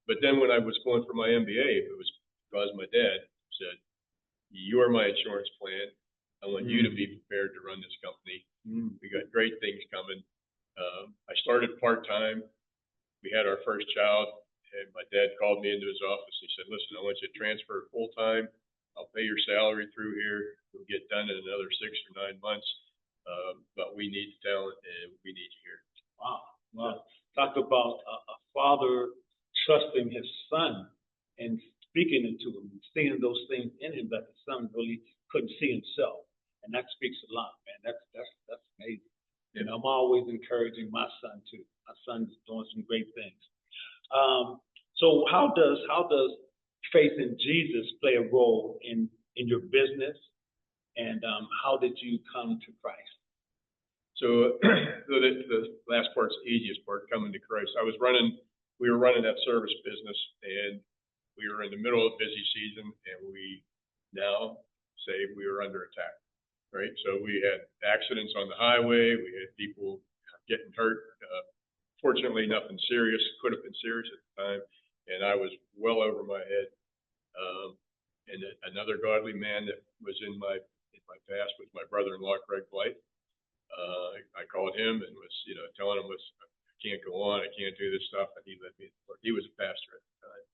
But then when I was going for my MBA, it was because my dad said, "You're my insurance plan. I want you to be prepared to run this company. We got great things coming." I started part-time. We had our first child, and my dad called me into his office. He said, "Listen, I want you to transfer full-time. I'll pay your salary through here. We'll get done in another 6 or 9 months. But we need talent, and we need you here." Wow. Talk about a father trusting his son and speaking into him, seeing those things in him that the son really couldn't see himself. And that speaks a lot, man. That's amazing. And I'm always encouraging my son too. My son's doing some great things. So how does faith in Jesus play a role in your business? And how did you come to Christ? So the last part's the easiest part, coming to Christ. We were running that service business, and we were in the middle of busy season, and we now say we were under attack, right? So we had accidents on the highway. We had people getting hurt. Fortunately, nothing serious. Could have been serious at the time, and I was well over my head. And another godly man that was in my past was my brother-in-law, Craig Blight. I called him and was, telling him, "Listen, I can't go on. I can't do this stuff." And he let me. He was a pastor at the time,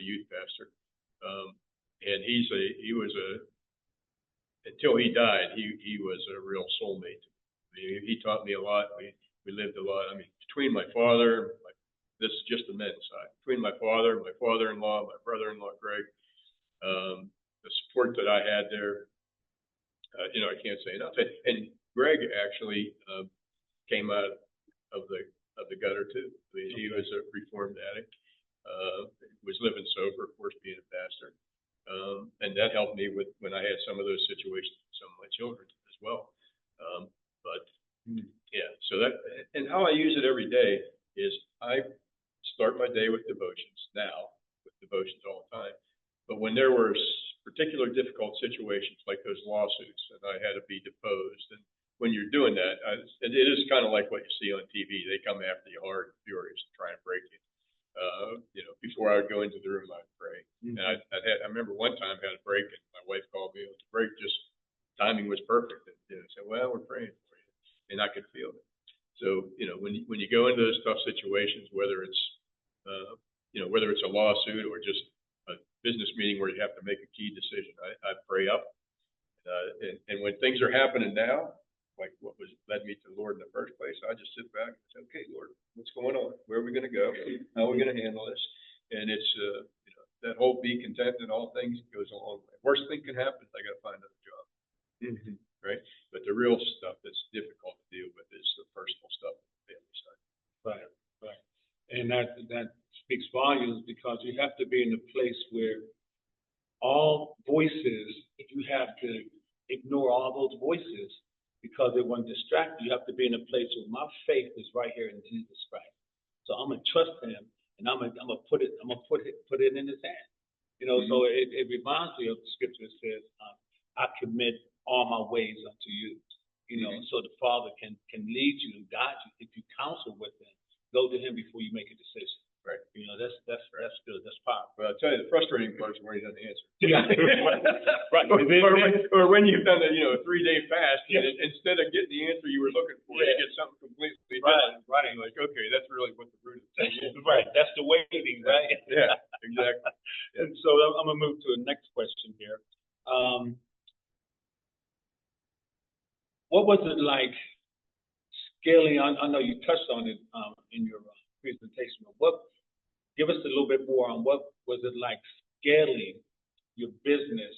youth pastor, and until he died, he was a real soulmate. He taught me a lot. We lived a lot. I mean, between my father, this is just the men's side. Between my father, my father-in-law, my brother-in-law, Greg, the support that I had there, you know, I can't say enough. And Greg actually came out of the gutter too. I mean, he was a reformed addict, was living sober, of course, being a pastor. And that helped me with when I had some of those situations with some of my children as well. But yeah, so that, and how I use it every day is I start my day with devotions now, with devotions all the time. But when there were particular difficult situations like those lawsuits and I had to be deposed, and when you're doing that, it is kind of like what you see on TV. They come after you hard and furious to try and break you. You know, before I would go into the room, I'd pray. And I remember one time I had a break, and my wife called me. The break, just timing was perfect. And you know, said, "Well, we're praying for you," and I could feel it. So you know, when you go into those tough situations, whether it's you know, whether it's a lawsuit or just a business meeting where you have to make a key decision, I pray up. And when things are happening now, like what led me to the Lord in the first place, I just sit back and say, "Okay, Lord, what's going on? Where are we going to go? How are we going to handle this?" And it's you know, that whole be content in all things goes a long way. Worst thing can happen is I got to find another job, right? But the real stuff that's difficult to deal with is the personal stuff, the family side. Right, right. And that speaks volumes, because you have to be in a place where all voices, if you have to ignore all those voices because they want to distract you, you have to be in a place where my faith is right here in Jesus Christ. So I'm gonna trust Him, and I'm gonna put it in His hand. You know, so it reminds me of the scripture that says, "I commit all my ways unto you." You know, so the Father can lead you and guide you if you counsel with Him. Go to Him before you make a decision. Right. You know, that's good. That's powerful. But I'll tell you, the frustrating part is when he doesn't answer. Yeah. Right. Or when you've done a 3-day fast, and instead of getting the answer you were looking for, you get something completely different. Right. And you're like, okay, that's really what the root of the thing is. Right. That's the waiting, right? Yeah, exactly. And so I'm gonna move to the next question here. What was it like scaling? I know you touched on it in your presentation, but give us a little bit more on what was it like scaling your business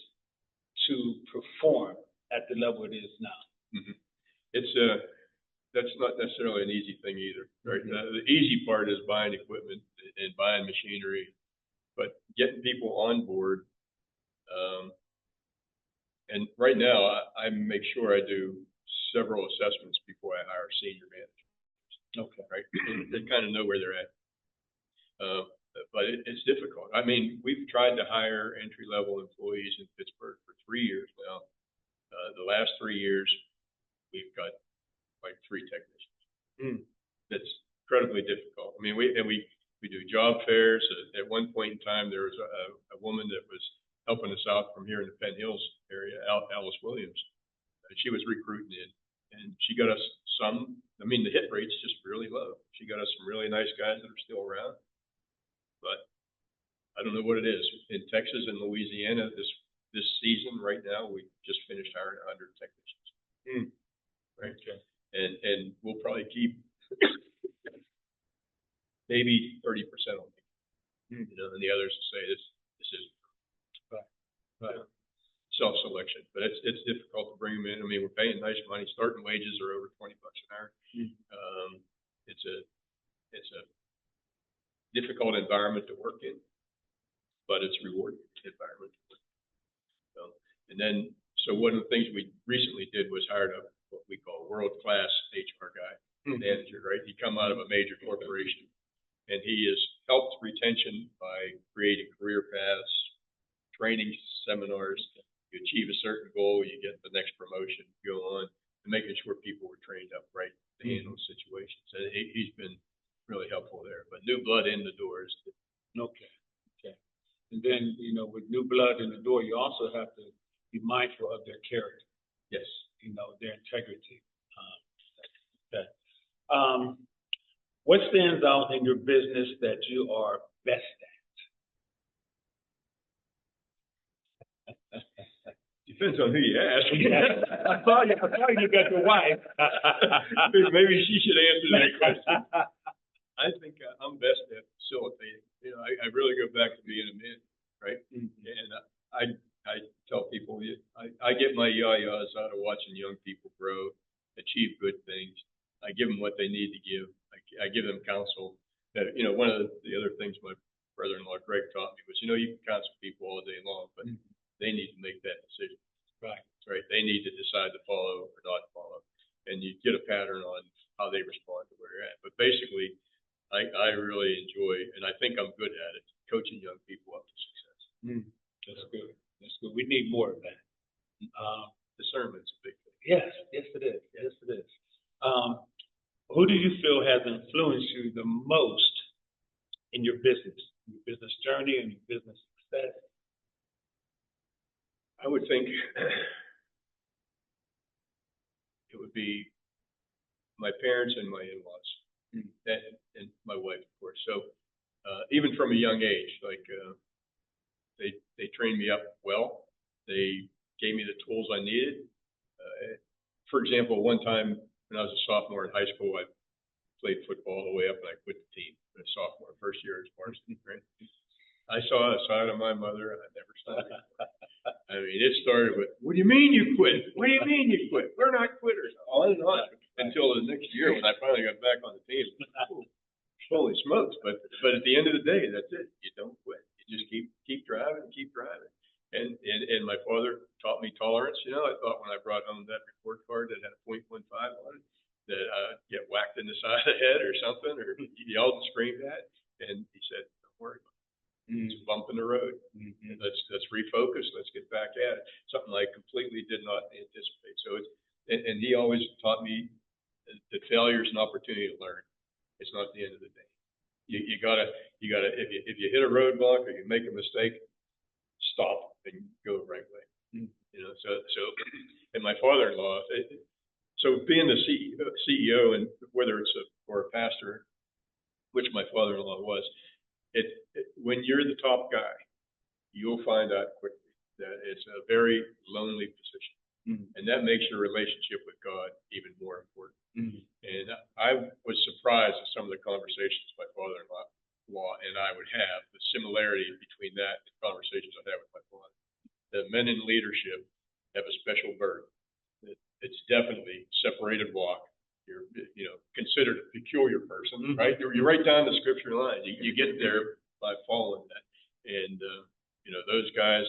to perform at the level it is now? It's that's not necessarily an easy thing either, right? The easy part is buying equipment and buying machinery, but getting people on board. And right now, I make sure I do several assessments before I hire senior managers. Okay. Right? They kind of know where they're at. But it's difficult. I mean, we've tried to hire entry-level employees in Pittsburgh for 3 years now. The last 3 years, we've got like 3 technicians. That's incredibly difficult. I mean, we do job fairs. At one point in time, there was a woman that was helping us out from here in the Penn Hills area, Alice Williams. She was recruiting in, and she got us some. I mean, the hit rate's just really low. She got us some really nice guys that are still around. But I don't know what it is. In Texas and Louisiana, this season right now, we just finished hiring 100 technicians. Right. Okay. And we'll probably keep maybe 30% on me. You know, and the others say this is Right. Self-selection, but it's difficult to bring them in. I mean, we're paying nice money. Starting wages are over $20 an hour. It's a difficult environment to work in, but it's a rewarding environment to work in. So one of the things we recently did was hired what we call a world-class HR guy, manager, right? He come out of a major corporation, and he has helped retention by creating career paths, training seminars. You achieve a certain goal, you get the next promotion, you go on, and making sure people were trained up right to handle situations. And he's been really helpful there. But new blood in the door is Okay. And then, you know, with new blood in the door, you also have to be mindful of their character. Yes. You know, their integrity. What stands out in your business that you are best at? Depends on who you ask. I saw you got your wife. Maybe she should answer that question. I think I'm best at facilitating. You know, I really go back to being a man, right? And I tell people, I get my yah-yahs out of watching young people grow, achieve good things. I give them what they need to give. I give them counsel. That, you know, one of the other things my brother-in-law Greg taught me was, you know, you can counsel people all day long, but they need to make that decision. Right. They need to decide to follow or not follow, and you get a pattern on how they respond to where you're at. But basically, I really enjoy, and I think I'm good at it, coaching young people up to success. That's good. That's good. We need more of that. Discernment's a big thing. Yes, yes it is. Yes it is. Who do you feel has influenced you the most in your business journey, and your business success? I would think it would be my parents and my in-laws, and my wife, of course. So even from a young age, like they trained me up well. They gave me the tools I needed. For example, one time when I was a sophomore in high school, I played football all the way up, and I quit the team. A sophomore, first year as varsity, right? I saw a side of my mother, and I never stopped. I mean, it started with, "What do you mean you quit? What do you mean you quit? We're not quitters." On and on until the next year when I finally got back on the team. Holy smokes! But at the end of the day, that's it. You don't quit. You just keep driving, keep driving. And my father taught me tolerance. You know, I thought when I brought home that report card that had a .15 on it, that I'd get whacked in the side of the head or something, or yelled and screamed at. And he said, "Don't worry about it. It's a bump in the road. Let's refocus. Let's get back at it." Something I completely did not anticipate. So and he always taught me that failure is an opportunity to learn. It's not the end of the day. You gotta if you hit a roadblock or you make a mistake, stop and go the right way. You know, so and my father-in-law, so being the CEO, and whether it's or a pastor, which my father-in-law was, when you're the top guy, you'll find out quickly that it's a very lonely position, and that makes your relationship with God even more important. And I was surprised at some of the conversations my father-in-law and I would have, the similarity between that and conversations I had with my father. The men in leadership have a special burden. It's definitely separated walk. You're, you know, considered a peculiar person, right? You write down the scripture line. You get there by following that. And, you know, those guys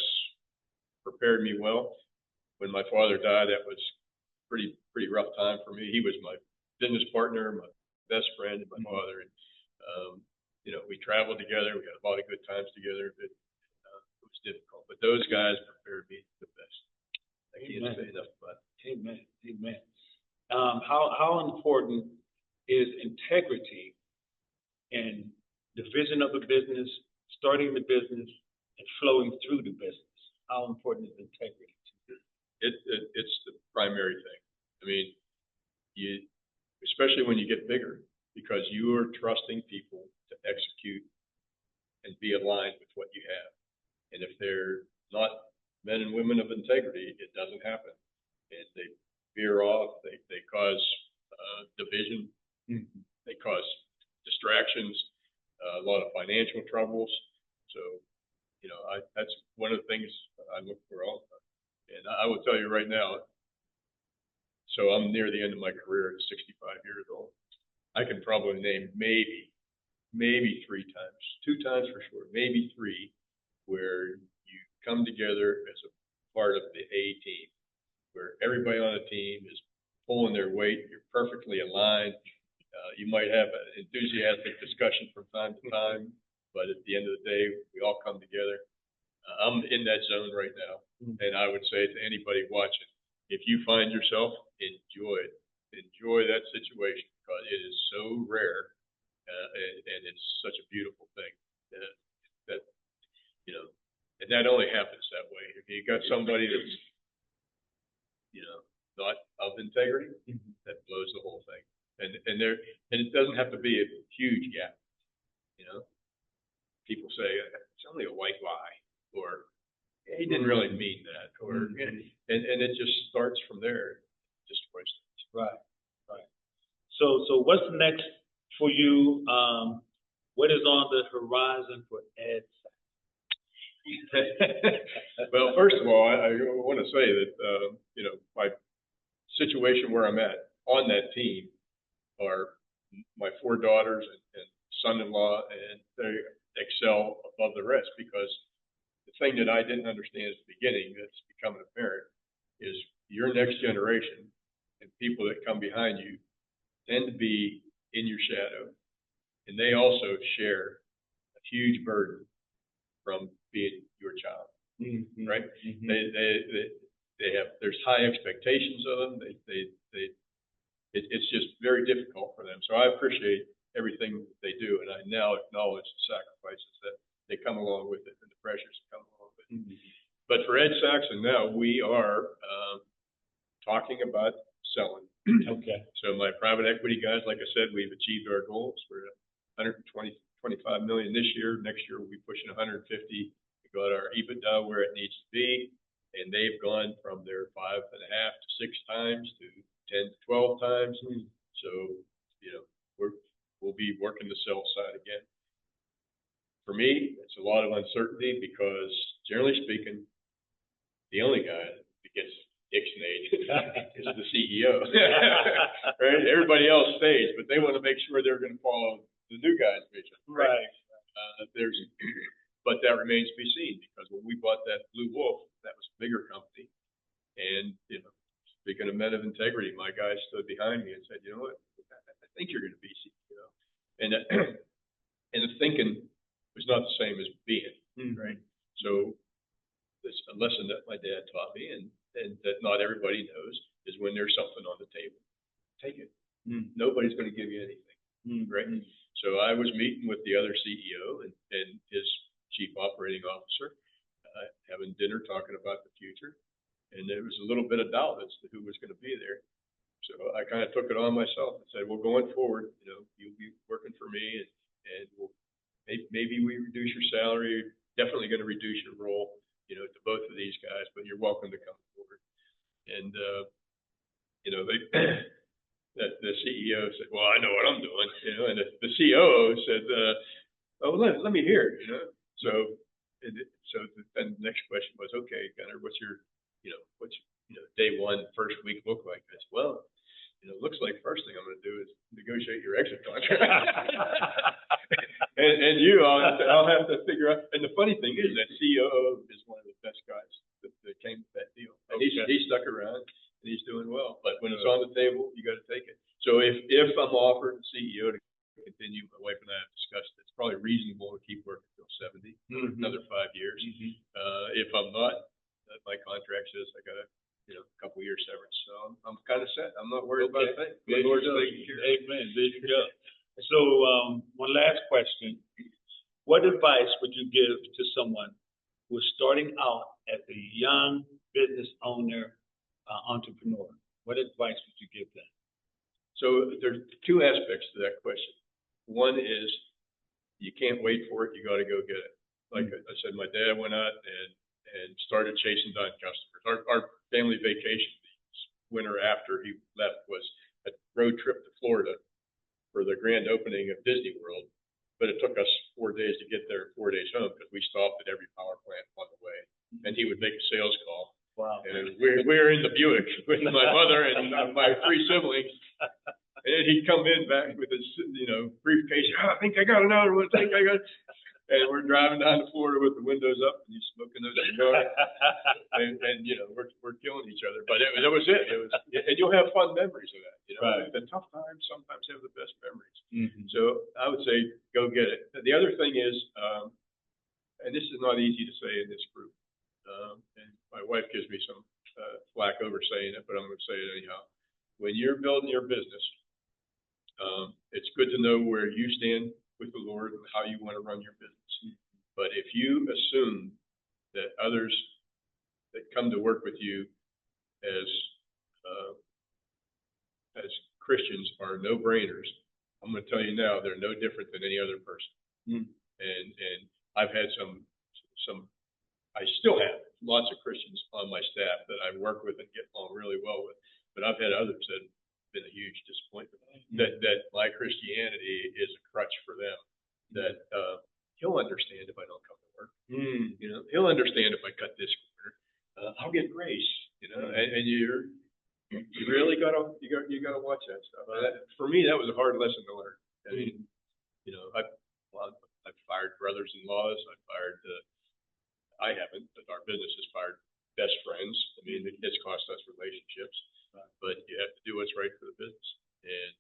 prepared me well. When my father died, that was pretty rough time for me. He was my business partner, my best friend, and my father. And, you know, we traveled together. We had a lot of good times together. It was difficult, but those guys prepared me the best. I can't say enough about it. Amen. Amen. How important is integrity in the vision of a business, starting the business, and flowing through the business? How important is integrity? It's the primary thing. I mean, especially when you get bigger, because you are trusting people to execute and be aligned with what you have. And if they're not men and women of integrity, it doesn't happen. And they veer off, they cause division, they cause distractions, a lot of financial troubles. So, you know, that's one of the things I look for all the time. And I will tell you right now, so I'm near the end of my career at 65 years old. I can probably name maybe 3 times, 2 times for sure, maybe 3, where you come together as a part of the A team, where everybody on the team is pulling their weight. You're perfectly aligned. You might have an enthusiastic discussion from time to time, but at the end of the day, we all come together. I'm in that zone right now, and I would say to anybody watching, if you find yourself, enjoy that situation, because it is so rare, and it's such a beautiful thing that you know, and that only happens that way. If you got somebody that's, you know, not of integrity, that blows the whole thing. And it doesn't have to be a huge gap. You know, people say it's only a white lie, or he didn't really mean that, or and it just starts from there. Just questions. Right. So what's the next for you, what is on the horizon for Ed Saxon? Well, first of all, I want to say that, my situation where I'm at on that team are my 4 daughters and son-in-law, and they excel above the rest, because the thing that I didn't understand at the beginning that's becoming apparent is your next generation and people that come behind you tend to be in your shadow, and they also share a huge burden from being your child, right? Mm-hmm. They have, there's high expectations of them. It's just very difficult for them. So I appreciate everything they do, and I now acknowledge the sacrifices that they come along with it and the pressures that come along with it. Mm-hmm. But for Ed Saxon now, we are talking about selling. Okay. So my private equity guys, like I said, we've achieved our goals. We're at 25 million this year. Next year we'll be pushing 150. We got our EBITDA where it needs to be, and they've gone from their 5.5 to 6 times to 10 to 12 times. So, we'll be working the sell side again. For me, it's a lot of uncertainty, because generally speaking, the only guy that gets ixnayed is the CEO. Right? Everybody else stays, but they want to make sure they're going to follow the new guy's vision. Right. But that remains to be seen, because when we bought that Blue Wolf, that was a bigger company, and speaking of men of integrity, my guy stood behind me and said, "You know what? I think you're going to be CEO," and the thinking was not the same as being, right? So this a lesson that my dad taught me, and that not everybody knows, is when there's something on the table, take it. Nobody's going to give you anything, right? So I was meeting with the other CEO and his chief operating officer, having dinner, talking about the future, and there was a little bit of doubt as to who was going to be there. So I kind of took it on myself and said, "Well, going forward, you'll be working for me, and we'll maybe we reduce your salary. Definitely going to reduce your role, to both of these guys, but you're welcome to come forward." And the CEO said, "Well, I know what I'm doing," and the COO said, "Oh, let me hear it," So then the next question was, "Okay, Gunnar, what's your day one, first week look like?" I said, "Well, it looks like first thing I'm going to do is negotiate your exit contract." and I'll have to figure out. And the funny thing is that COO is one of the best guys that came to that deal. And he stuck around, and he's doing well. But when it's on the table, you got to take it. So if I'm offered CEO to continue, my wife and I have discussed it. It's probably reasonable to keep working till 70, another 5 years. If I'm not, my contract says I got a couple years severance. So I'm kind of set. I'm not worried about a thing. There you go. Amen. There you go. So one last question. What advice would you give to someone who is starting out as a young business owner, entrepreneur? What advice would you give them? So there's 2 aspects to that question. One is you can't wait for it. You got to go get it. Like I said, my dad went out and started chasing down customers. Our family vacation this winter after he left was a road trip to Florida for the grand opening of Disney World. But it took us 4 days to get there and 4 days home, because we stopped at every power plant on the way. And he would make a sales call. Wow. And we were in the Buick with my mother and my 3 siblings. And he'd come in back with his, briefcase. "I think I got another one. I think I got." And we're driving down to Florida with the windows up, and he's smoking those cigars. and we're killing each other. But that was it. And you'll have fun memories of that. Right. The tough times sometimes have the best memories. So I would say go get it. The other thing is, and this is not easy to say in this group, and my wife gives me some flack over saying it, but I'm going to say it anyhow. When you're building your business, it's good to know where you stand with the Lord and how you want to run your business. But if you assume that others that come to work with you as Christians are no-brainers, I'm going to tell you now, they're no different than any other person. And I've had I still have lots of Christians on my staff that I work with and get along really well with. But I've had others that been a huge disappointment. That my Christianity is a crutch for them. That he'll understand if I don't come to work. You know, he'll understand if I cut this corner. I'll get grace. You know, and you really gotta watch that stuff. For me, that was a hard lesson to learn. I mean, you know, I've fired brothers-in-laws. I haven't, but our business has fired best friends. I mean, it's cost us relationships, but you have to do what's right for the business, and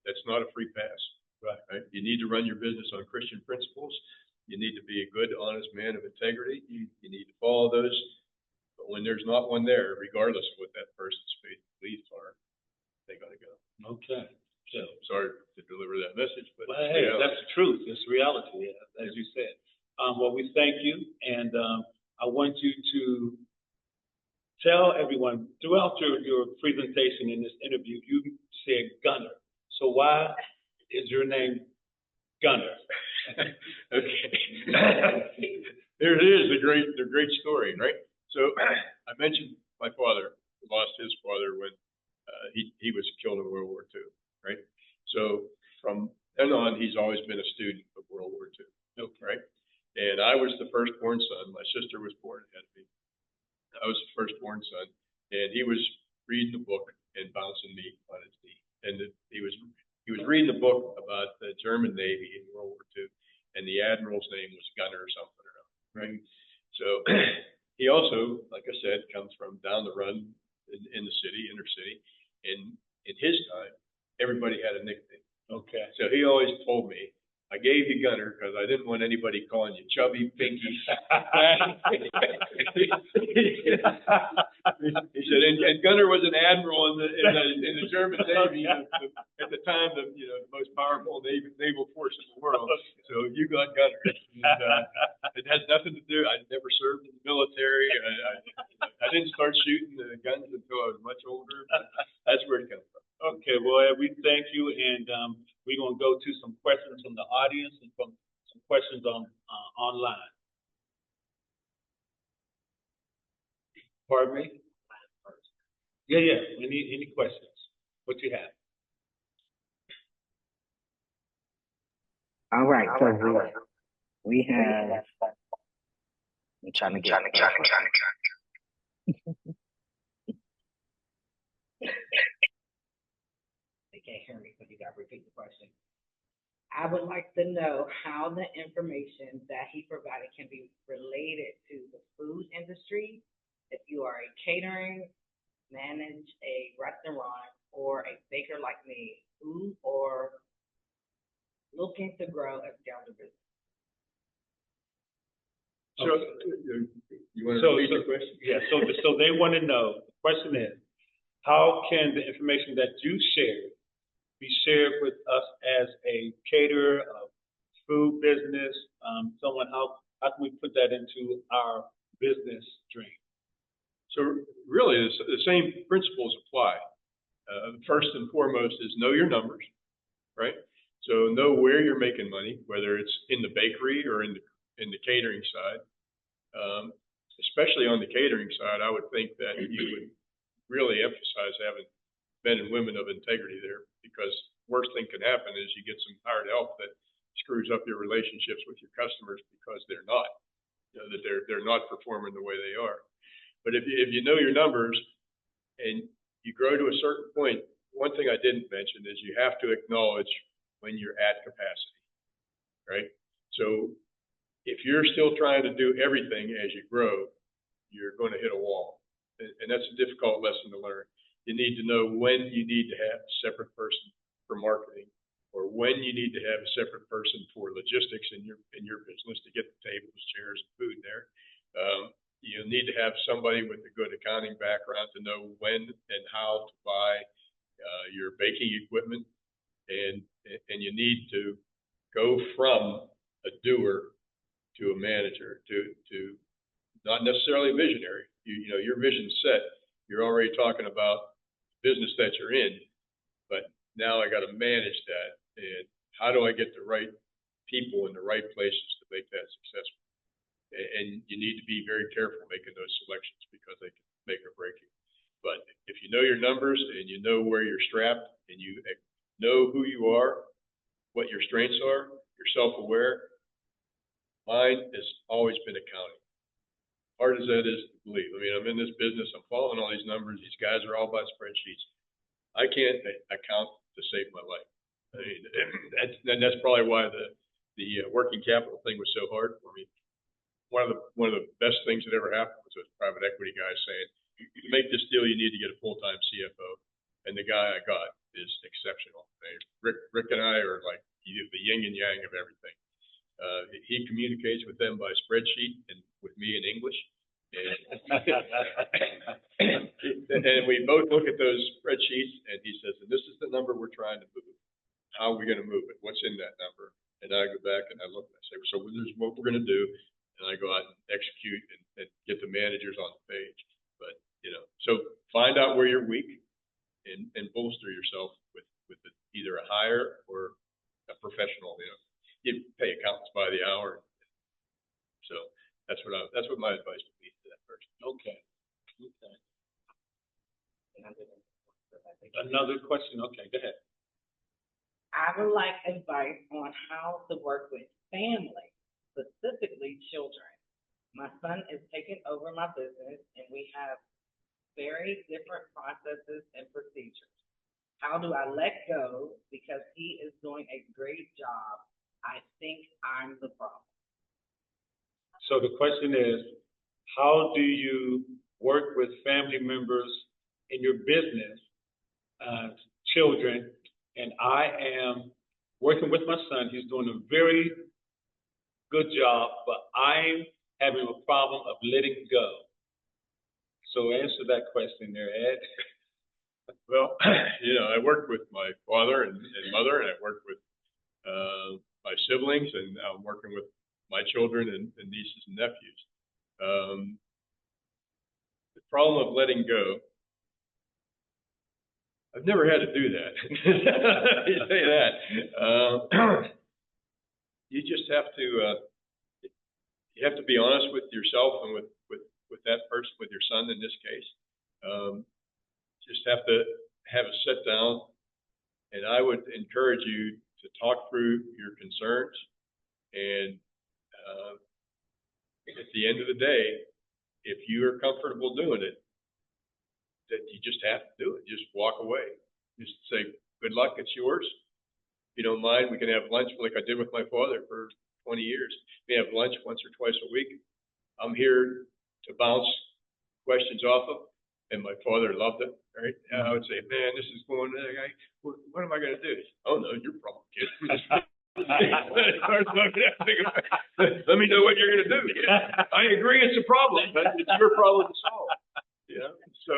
that's not a free pass. Right? You need to run your business on Christian principles. You need to be a good, honest man of integrity. You need to follow those. But when there's not one there, regardless of what that person's faith beliefs are, they got to go. Okay. So sorry to deliver that message, but hey, that's the truth. It's reality, as you said. Well, we thank you, and I want you to tell everyone throughout your presentation in this interview, you said Gunner. So why is your name Gunner? Okay. There it is, the great story, right? So I mentioned my father lost his father when he was killed in World War II, right? So from then on, he's always been a student of World War II, right? And I was the firstborn son. My sister was born ahead of me. I was the firstborn son, and he was reading a book and bouncing me on his knee. And he was reading a book about the German Navy in World War II, and the admiral's name was Gunner or something or other, right? So he also, like I said, comes from down the run in the city, inner city, and in his time, everybody had a nickname. Okay. So he always told me, I gave you Gunner because I didn't want anybody calling you Chubby, Pinky. He said, and Gunner was an admiral in the German Navy at the time, the most powerful naval force in the world. So you got Gunner. And, it has nothing to do. I never served in the military. I didn't start shooting the guns until I was much older. But that's where it comes from. Okay, well, Ed, we thank you, and we're going to go to some questions from the audience and from some questions on online. Pardon me? Yeah. Any questions? What you have? All right, so we have. I'm trying to get. They can't hear me, so you got to repeat the question. I would like to know how the information that he provided can be related to the food industry. If you are a catering, manage a restaurant, or a baker like me, who or looking to grow a scale business. So you want to repeat the question? Yeah. So they want to know. The question is, how can the information that you shared be shared with us as a caterer, a food business, someone? How can we put that into our business dream? So really, the same principles apply. First and foremost is know your numbers, right? So know where you're making money, whether it's in the bakery or in the catering side. Especially on the catering side, I would think that you would really emphasize having men and women of integrity there, because worst thing can happen is you get some hired help that screws up your relationships with your customers because they're not, that they're not performing the way they are. But if you know your numbers and you grow to a certain point, one thing I didn't mention is you have to acknowledge when you're at capacity, right? So if you're still trying to do everything as you grow, you're going to hit a wall. And that's a difficult lesson to learn. You need to know when you need to have a separate person for marketing, or when you need to have a separate person for logistics in your business to get the tables, chairs, and food there. You need to have somebody with a good accounting background to know when and how to buy your baking equipment, and you need to go from a doer to a manager, to not necessarily a visionary. Your vision's set. You're already talking about business that you're in, but now I got to manage that. And how do I get the right people in the right places to make that successful? And you need to be very careful making those selections, because they can make or break you. But if you know your numbers and you know where you're strapped and you know who you are, what your strengths are, you're self-aware. Mine has always been accounting. Hard as that is to believe. I mean, I'm in this business, I'm following all these numbers, these guys are all about spreadsheets. I can't account to save my life. I mean, that's probably why the working capital thing was so hard for me. One of the best things that ever happened was a private equity guy saying, to make this deal, you need to get a full-time CFO. And the guy I got is exceptional. Rick and I are like the yin and yang of everything. He communicates with them by spreadsheet and with me in English. And we both look at those spreadsheets and he says, and this is the number we're trying to move. How are we going to move it? What's in that number? And I go back and I look and I say, so this is what we're going to do. And I go out and execute and get the managers on the page. But, so find out where you're weak and bolster yourself with either a hire or a professional. You pay accountants by the hour. So that's what my advice would be to that person. Okay. Another question. Okay, go ahead. I would like advice on how to work with family, specifically children. My son is taking over my business and we have very different processes and procedures. How do I let go because he is doing a great job? I think I'm the problem. So the question is, how do you work with family members in your business, children? And I am working with my son. He's doing a very good job, but I'm having a problem of letting go. So answer that question there, Ed. Well, I worked with my father and mother, and I worked with my siblings, and I'm working with my children and nieces and nephews. The problem of letting go, I've never had to do that. You say that. You just have to be honest with yourself and with that person, with your son in this case. Just have to have a sit down, and I would encourage you to talk through your concerns. And at the end of the day, if you are comfortable doing it, that you just have to do it. Just walk away. Just say, good luck, it's yours. If you don't mind, we can have lunch like I did with my father for 20 years. We have lunch once or twice a week. I'm here to bounce questions off of, and my father loved it. Right? And I would say, man, this is going, what am I going to do? Oh, no, your problem, kid. Let me know what you're going to do. I agree, it's a problem, but it's your problem to solve. So,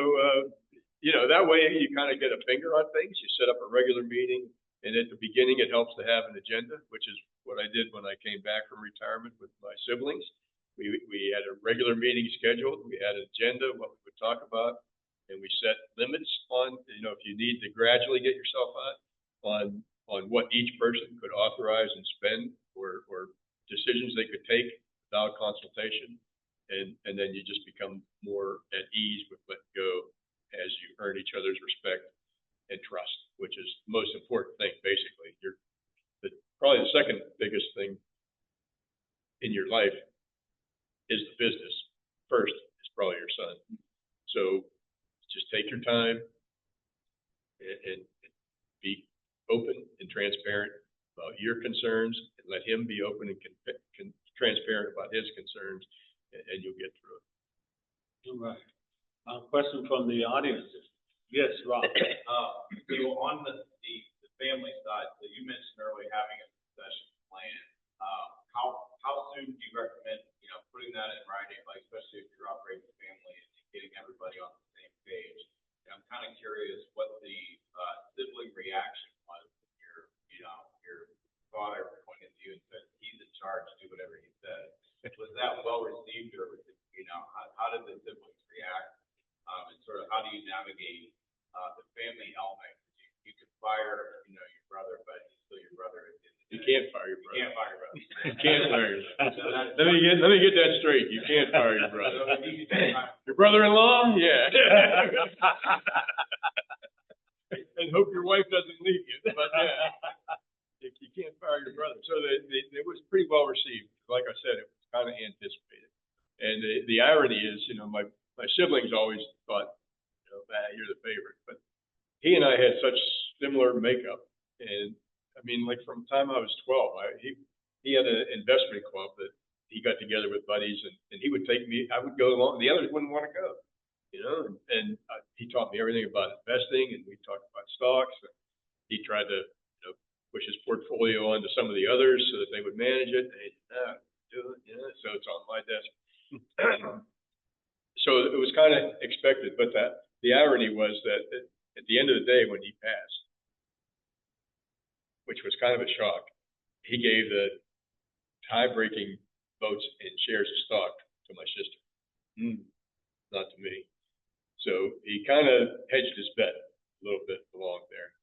that way you kind of get a finger on things. You set up a regular meeting, and at the beginning it helps to have an agenda, which is what I did when I came back from retirement with my siblings. We had a regular meeting scheduled. We had an agenda, what we would talk about, and we set limits on, if you need to gradually get yourself on what each person could authorize and spend or decisions they could take without consultation. And then you just become more at ease with letting go as you earn each other's respect and trust, which is the most important thing, basically. Probably the second biggest thing in your life is the business. First is probably your son. So just take your time and be open and transparent about your concerns, and let him be open and transparent about his concerns, and you'll get through it. All right. Question from the audience. Yes, Rob. So on the family side, so you mentioned earlier having a succession plan. How soon do you recommend, putting that in writing, like especially if you're operating a family and getting everybody on the same page? And I'm kind of curious what the sibling reaction was when your father pointed to you and said, he's in charge, do whatever he said. Was that well received, or was it, how did the siblings react? And sort of how do you navigate the family element? You can fire, your brother, but he's still your brother. You can't fire your brother. You can't fire your brother. You can't fire your brother. Let me get that straight. You can't fire your brother. Your brother-in-law? Yeah. And hope your wife doesn't leave you, but yeah, you can't fire your brother. So it was pretty well received. Like I said, it was kind of anticipated. And the irony is, my siblings always thought, you're the favorite. But he and I had such similar makeup. And I mean, like from the time I was 12, he had an investment club that he got together with buddies, and he would take me. I would go along. The others wouldn't want to go, And he taught me everything about investing, and we talked about stocks. And he tried to, push his portfolio onto some of the others so that they would manage it. And he said, do it, So it's on my desk. So it was kind of expected, but the irony was that at the end of the day, when he passed, which was kind of a shock, he gave the tie-breaking votes in shares of stock to my sister, not to me. So he kind of hedged his bet a little bit along there.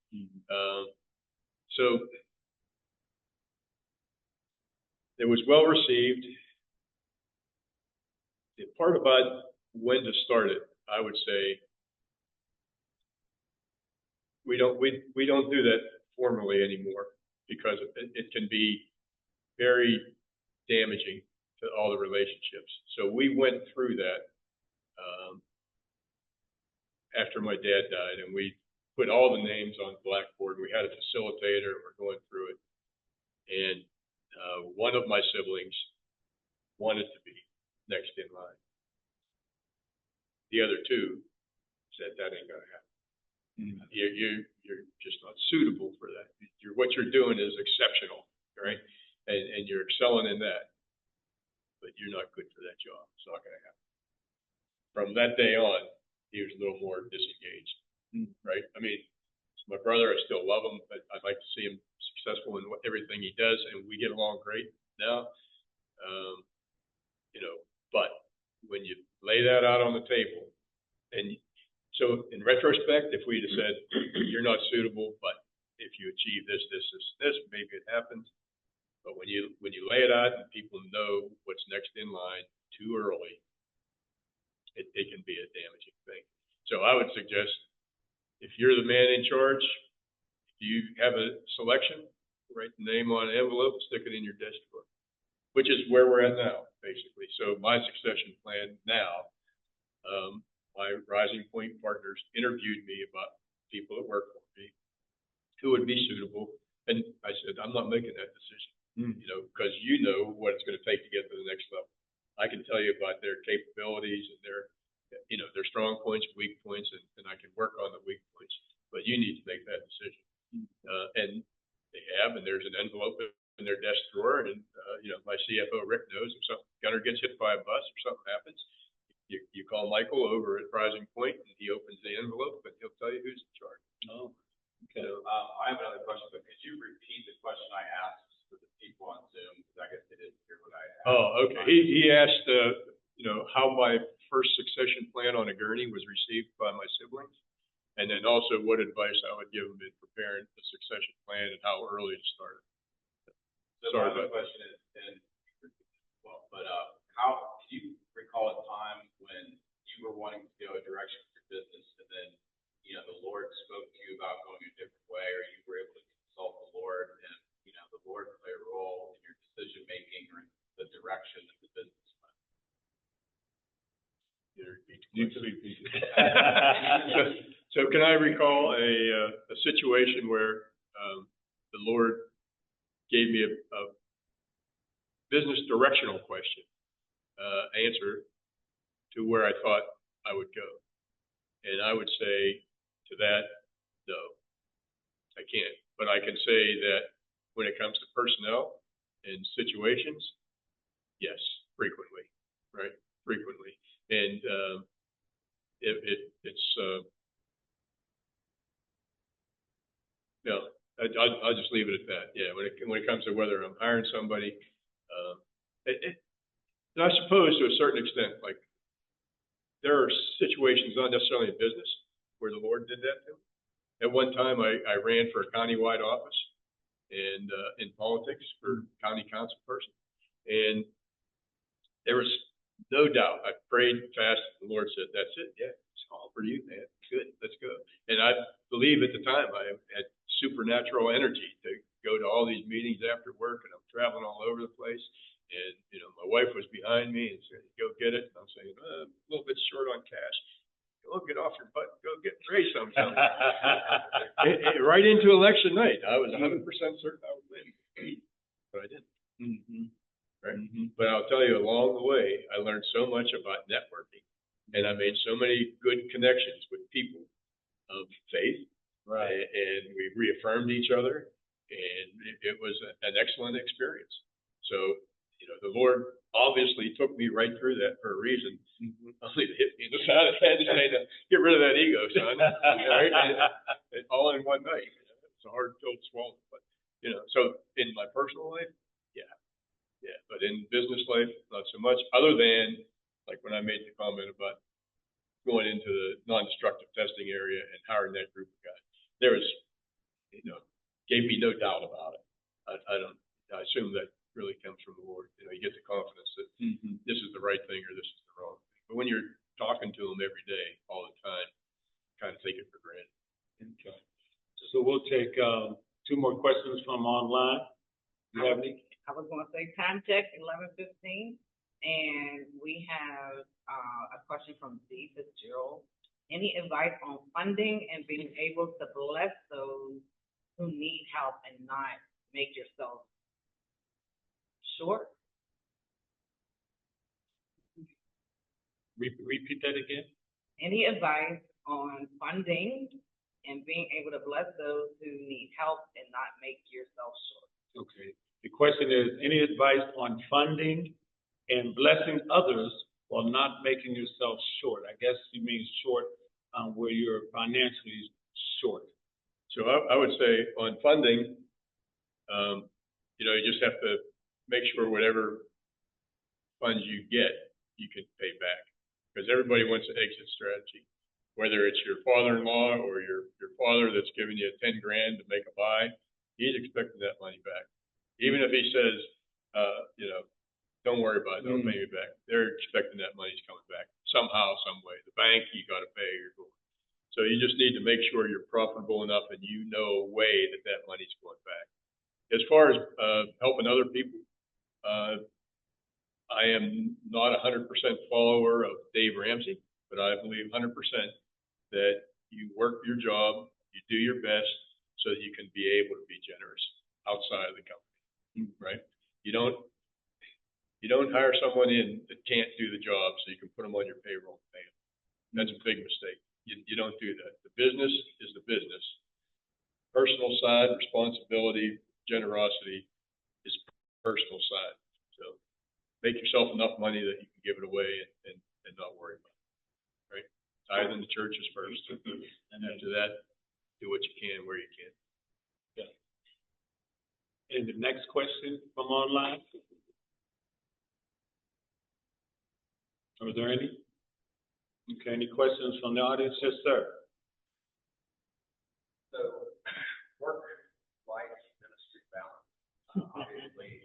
So it was well received. The part about when to start it, I would say, we don't do that formally anymore because it can be very damaging to all the relationships. So we went through that after my dad died, and we put all the names on the blackboard. We had a facilitator. We're going through it, and one of my siblings wanted to be next in line. The other two said that ain't gonna happen. You're just not suitable for that. What you're doing is exceptional, right? And you're excelling in that, but you're not good for that job. It's not gonna happen. From that day on, he was a little more disengaged, right? I mean, my brother, I still love him, but I'd like to see him successful in everything he does, and we get along great now. But when you lay that out on the table, and so in retrospect, if we'd have said, you're not suitable, but if you achieve this, maybe it happens. But when you lay it out and people know what's next in line too early, it can be a damaging thing. So I would suggest, if you're the man in charge, you have a selection, write the name on an envelope, stick it in your desk drawer, which is where we're at now, basically. So my succession plan now, my Rising Point partners interviewed me about people that work for me who would be suitable. And I said, I'm not making that decision, because you know what it's going to take to get to the next level. I can tell you about their capabilities and their strong points, weak points, and I can work on the weak points. But you need to make that decision. And they have, and there's an envelope in their desk drawer. And, my CFO, Rick, knows if Gunner gets hit by a bus or something happens, you call Michael over at Rising Point, and he opens the envelope, and he'll tell you who's in charge. Oh, okay. So, I have another question, but could you repeat the question I asked for the people on Zoom? Because I guess they didn't hear what I asked. Oh, okay. He asked, how my first succession plan on a gurney was received by my siblings, and then also what advice I would give them in preparing the succession plan and how early to start it. So my other question is, how do you recall a time when you were wanting to go a direction with your business, and then the Lord spoke to you about going a different way, or you were able to consult the Lord, and the Lord played a role in your decision making or the direction of the business went? So can I recall a situation where the Lord gave me a business directional question, answer to where I thought I would go? And I would say to that, no, I can't. But I can say that when it comes to personnel and situations, yes, frequently, right? Frequently. And no, I'll just leave it at that. Yeah, when it comes to whether I'm hiring somebody, and I suppose to a certain extent, like there are situations, not necessarily in business, where the Lord did that to me. At one time, I ran for a countywide office and in politics for county council person, and there was no doubt. I prayed fast. The Lord said, "That's it. Yeah, it's all for you, man. Good. Let's go." And I believe at the time I had supernatural energy to go to all these meetings after work, and I'm traveling all over the place. And my wife was behind me and said, "Go get it." And I'm saying, "I'm a little bit short on cash. Go get off your butt. Go get Trey something." Right into election night, I was 100% certain I would win, but I didn't. Mm-hmm. Right. Mm-hmm. But I'll tell you, along the way, I learned so much about networking, and I made so many good connections with people of faith, Right. and we reaffirmed each other, and it was an excellent experience. So, the Lord obviously took me right through that for a reason. Mm-hmm. Only to hit me in the side of the head and say, "Get rid of that ego, son." Right? And all in one night. It's a hard pill to swallow, but so in my personal life, yeah, but in business life, not so much, other than like when I made the comment about going into the non-destructive testing area and hiring that group of guys. There was, gave me no doubt about it. I assume that really comes from the Lord. You get the confidence that this is the right thing or this is the wrong thing. But when you're talking to them every day, all the time, kind of take it for granted. Okay. So we'll take 2 more questions from online. Do you have any? I was going to say time check 11:15, and we have a question from D. Fitzgerald. Any advice on funding and being able to bless those who need help and not make yourself short? Repeat that again. Any advice on funding and being able to bless those who need help and not make yourself short? Okay. The question is, any advice on funding and blessing others while not making yourself short? I guess you mean short where you're financially short. So I would say on funding, you just have to make sure whatever funds you get, you can pay back. Because everybody wants an exit strategy. Whether it's your father-in-law or your father that's giving you $10,000 to make a buy, he's expecting that money back. Even if he says, "Don't worry about it, they'll pay me back," they're expecting that money's coming back somehow, some way. The bank, you got to pay. So you just need to make sure you're profitable enough and you know a way that money's going back. As far as helping other people, I am not 100% follower of Dave Ramsey, but I believe 100% that you work your job, you do your best so that you can be able to be generous outside of the company, right? You don't hire someone in that can't do the job so you can put them on your payroll and pay them. That's a big mistake. You don't do that. The business is the business. Personal side, responsibility, generosity is personal side. So make yourself enough money that you can give it away and not worry about it, right? Tithe in the church is first. And after that, do what you can where you can. Yeah. And the next question from online? Are there any? Okay, any questions from the audience? Yes, sir. So, work-life ministry balance. Obviously,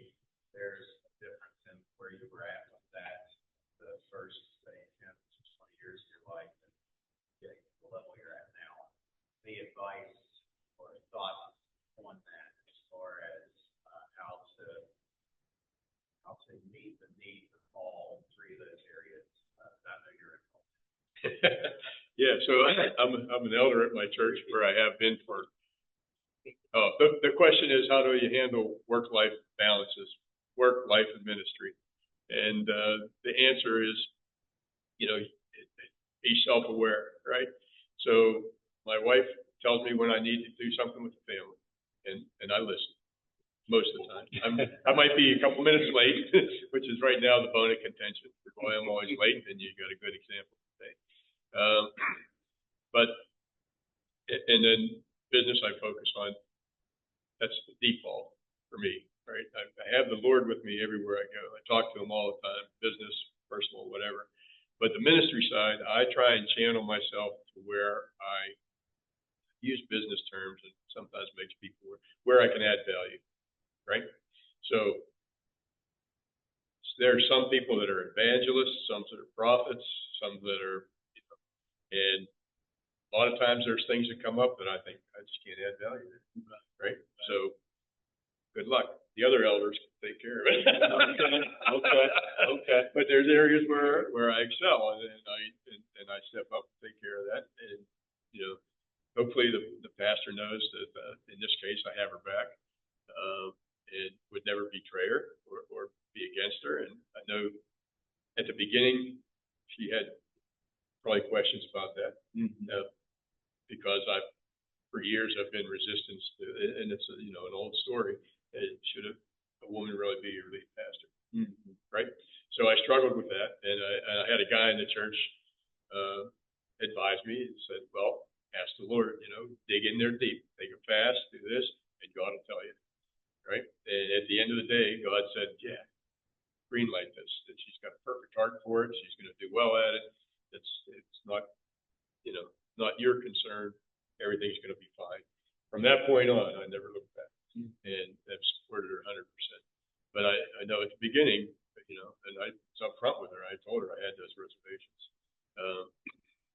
there's a difference in where you were at with that, the first, say, 10 to 20 years of your life and getting to the level you're at now. The advice or thoughts on that as far as how to meet the needs of all 3 of those areas that I know you're involved in. Yeah, so I'm an elder at my church where I have been for. The question is, how do you handle work-life balances, work, life, and ministry? And the answer is, be self-aware, right? So my wife tells me when I need to do something with the family, and I listen most of the time. I might be a couple minutes late, which is right now the bone of contention. Boy, I'm always late, and you got a good example today. And then business I focus on, that's the default for me, right? I have the Lord with me everywhere I go. I talk to him all the time, business, personal, whatever. But the ministry side, I try and channel myself to where I use business terms and sometimes makes people where I can add value, right? So there are some people that are evangelists, some that are prophets, some that are, and a lot of times there's things that come up that I think I just can't add value to, right? So, good luck. The other elders can take care of it. Okay. But there's areas where I excel, and I step up and take care of that. And hopefully the pastor knows that in this case I have her back, and would never betray her or be against her. And I know at the beginning she had probably questions about that, because for years I've been resistant to, and it's an old story. Should a woman really be your lead pastor? Right? So I struggled with that, and I had a guy in the church advise me and said, well, ask the Lord, dig in there deep, take a fast, do this, and God will tell you. Right? And at the end of the day, God said, yeah, green light this, that she's got a perfect heart for it, she's going to do well at it. It's not, not your concern. Everything's going to be fine. From that point on, I never looked back, and I've supported her 100%. But I know at the beginning, and I was up front with her. I told her I had those reservations.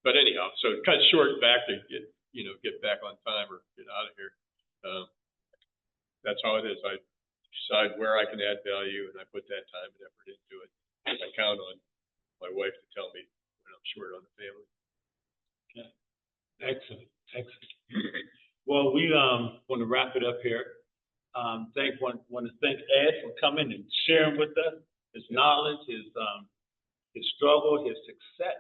But anyhow, so cut short back to get back on time or get out of here. That's how it is. I decide where I can add value, and I put that time and effort into it. I count on my wife to tell me when I'm short on the family. Okay. Excellent. Well, we want to wrap it up here. Want to thank Ed for coming and sharing with us his knowledge, his struggle, his success.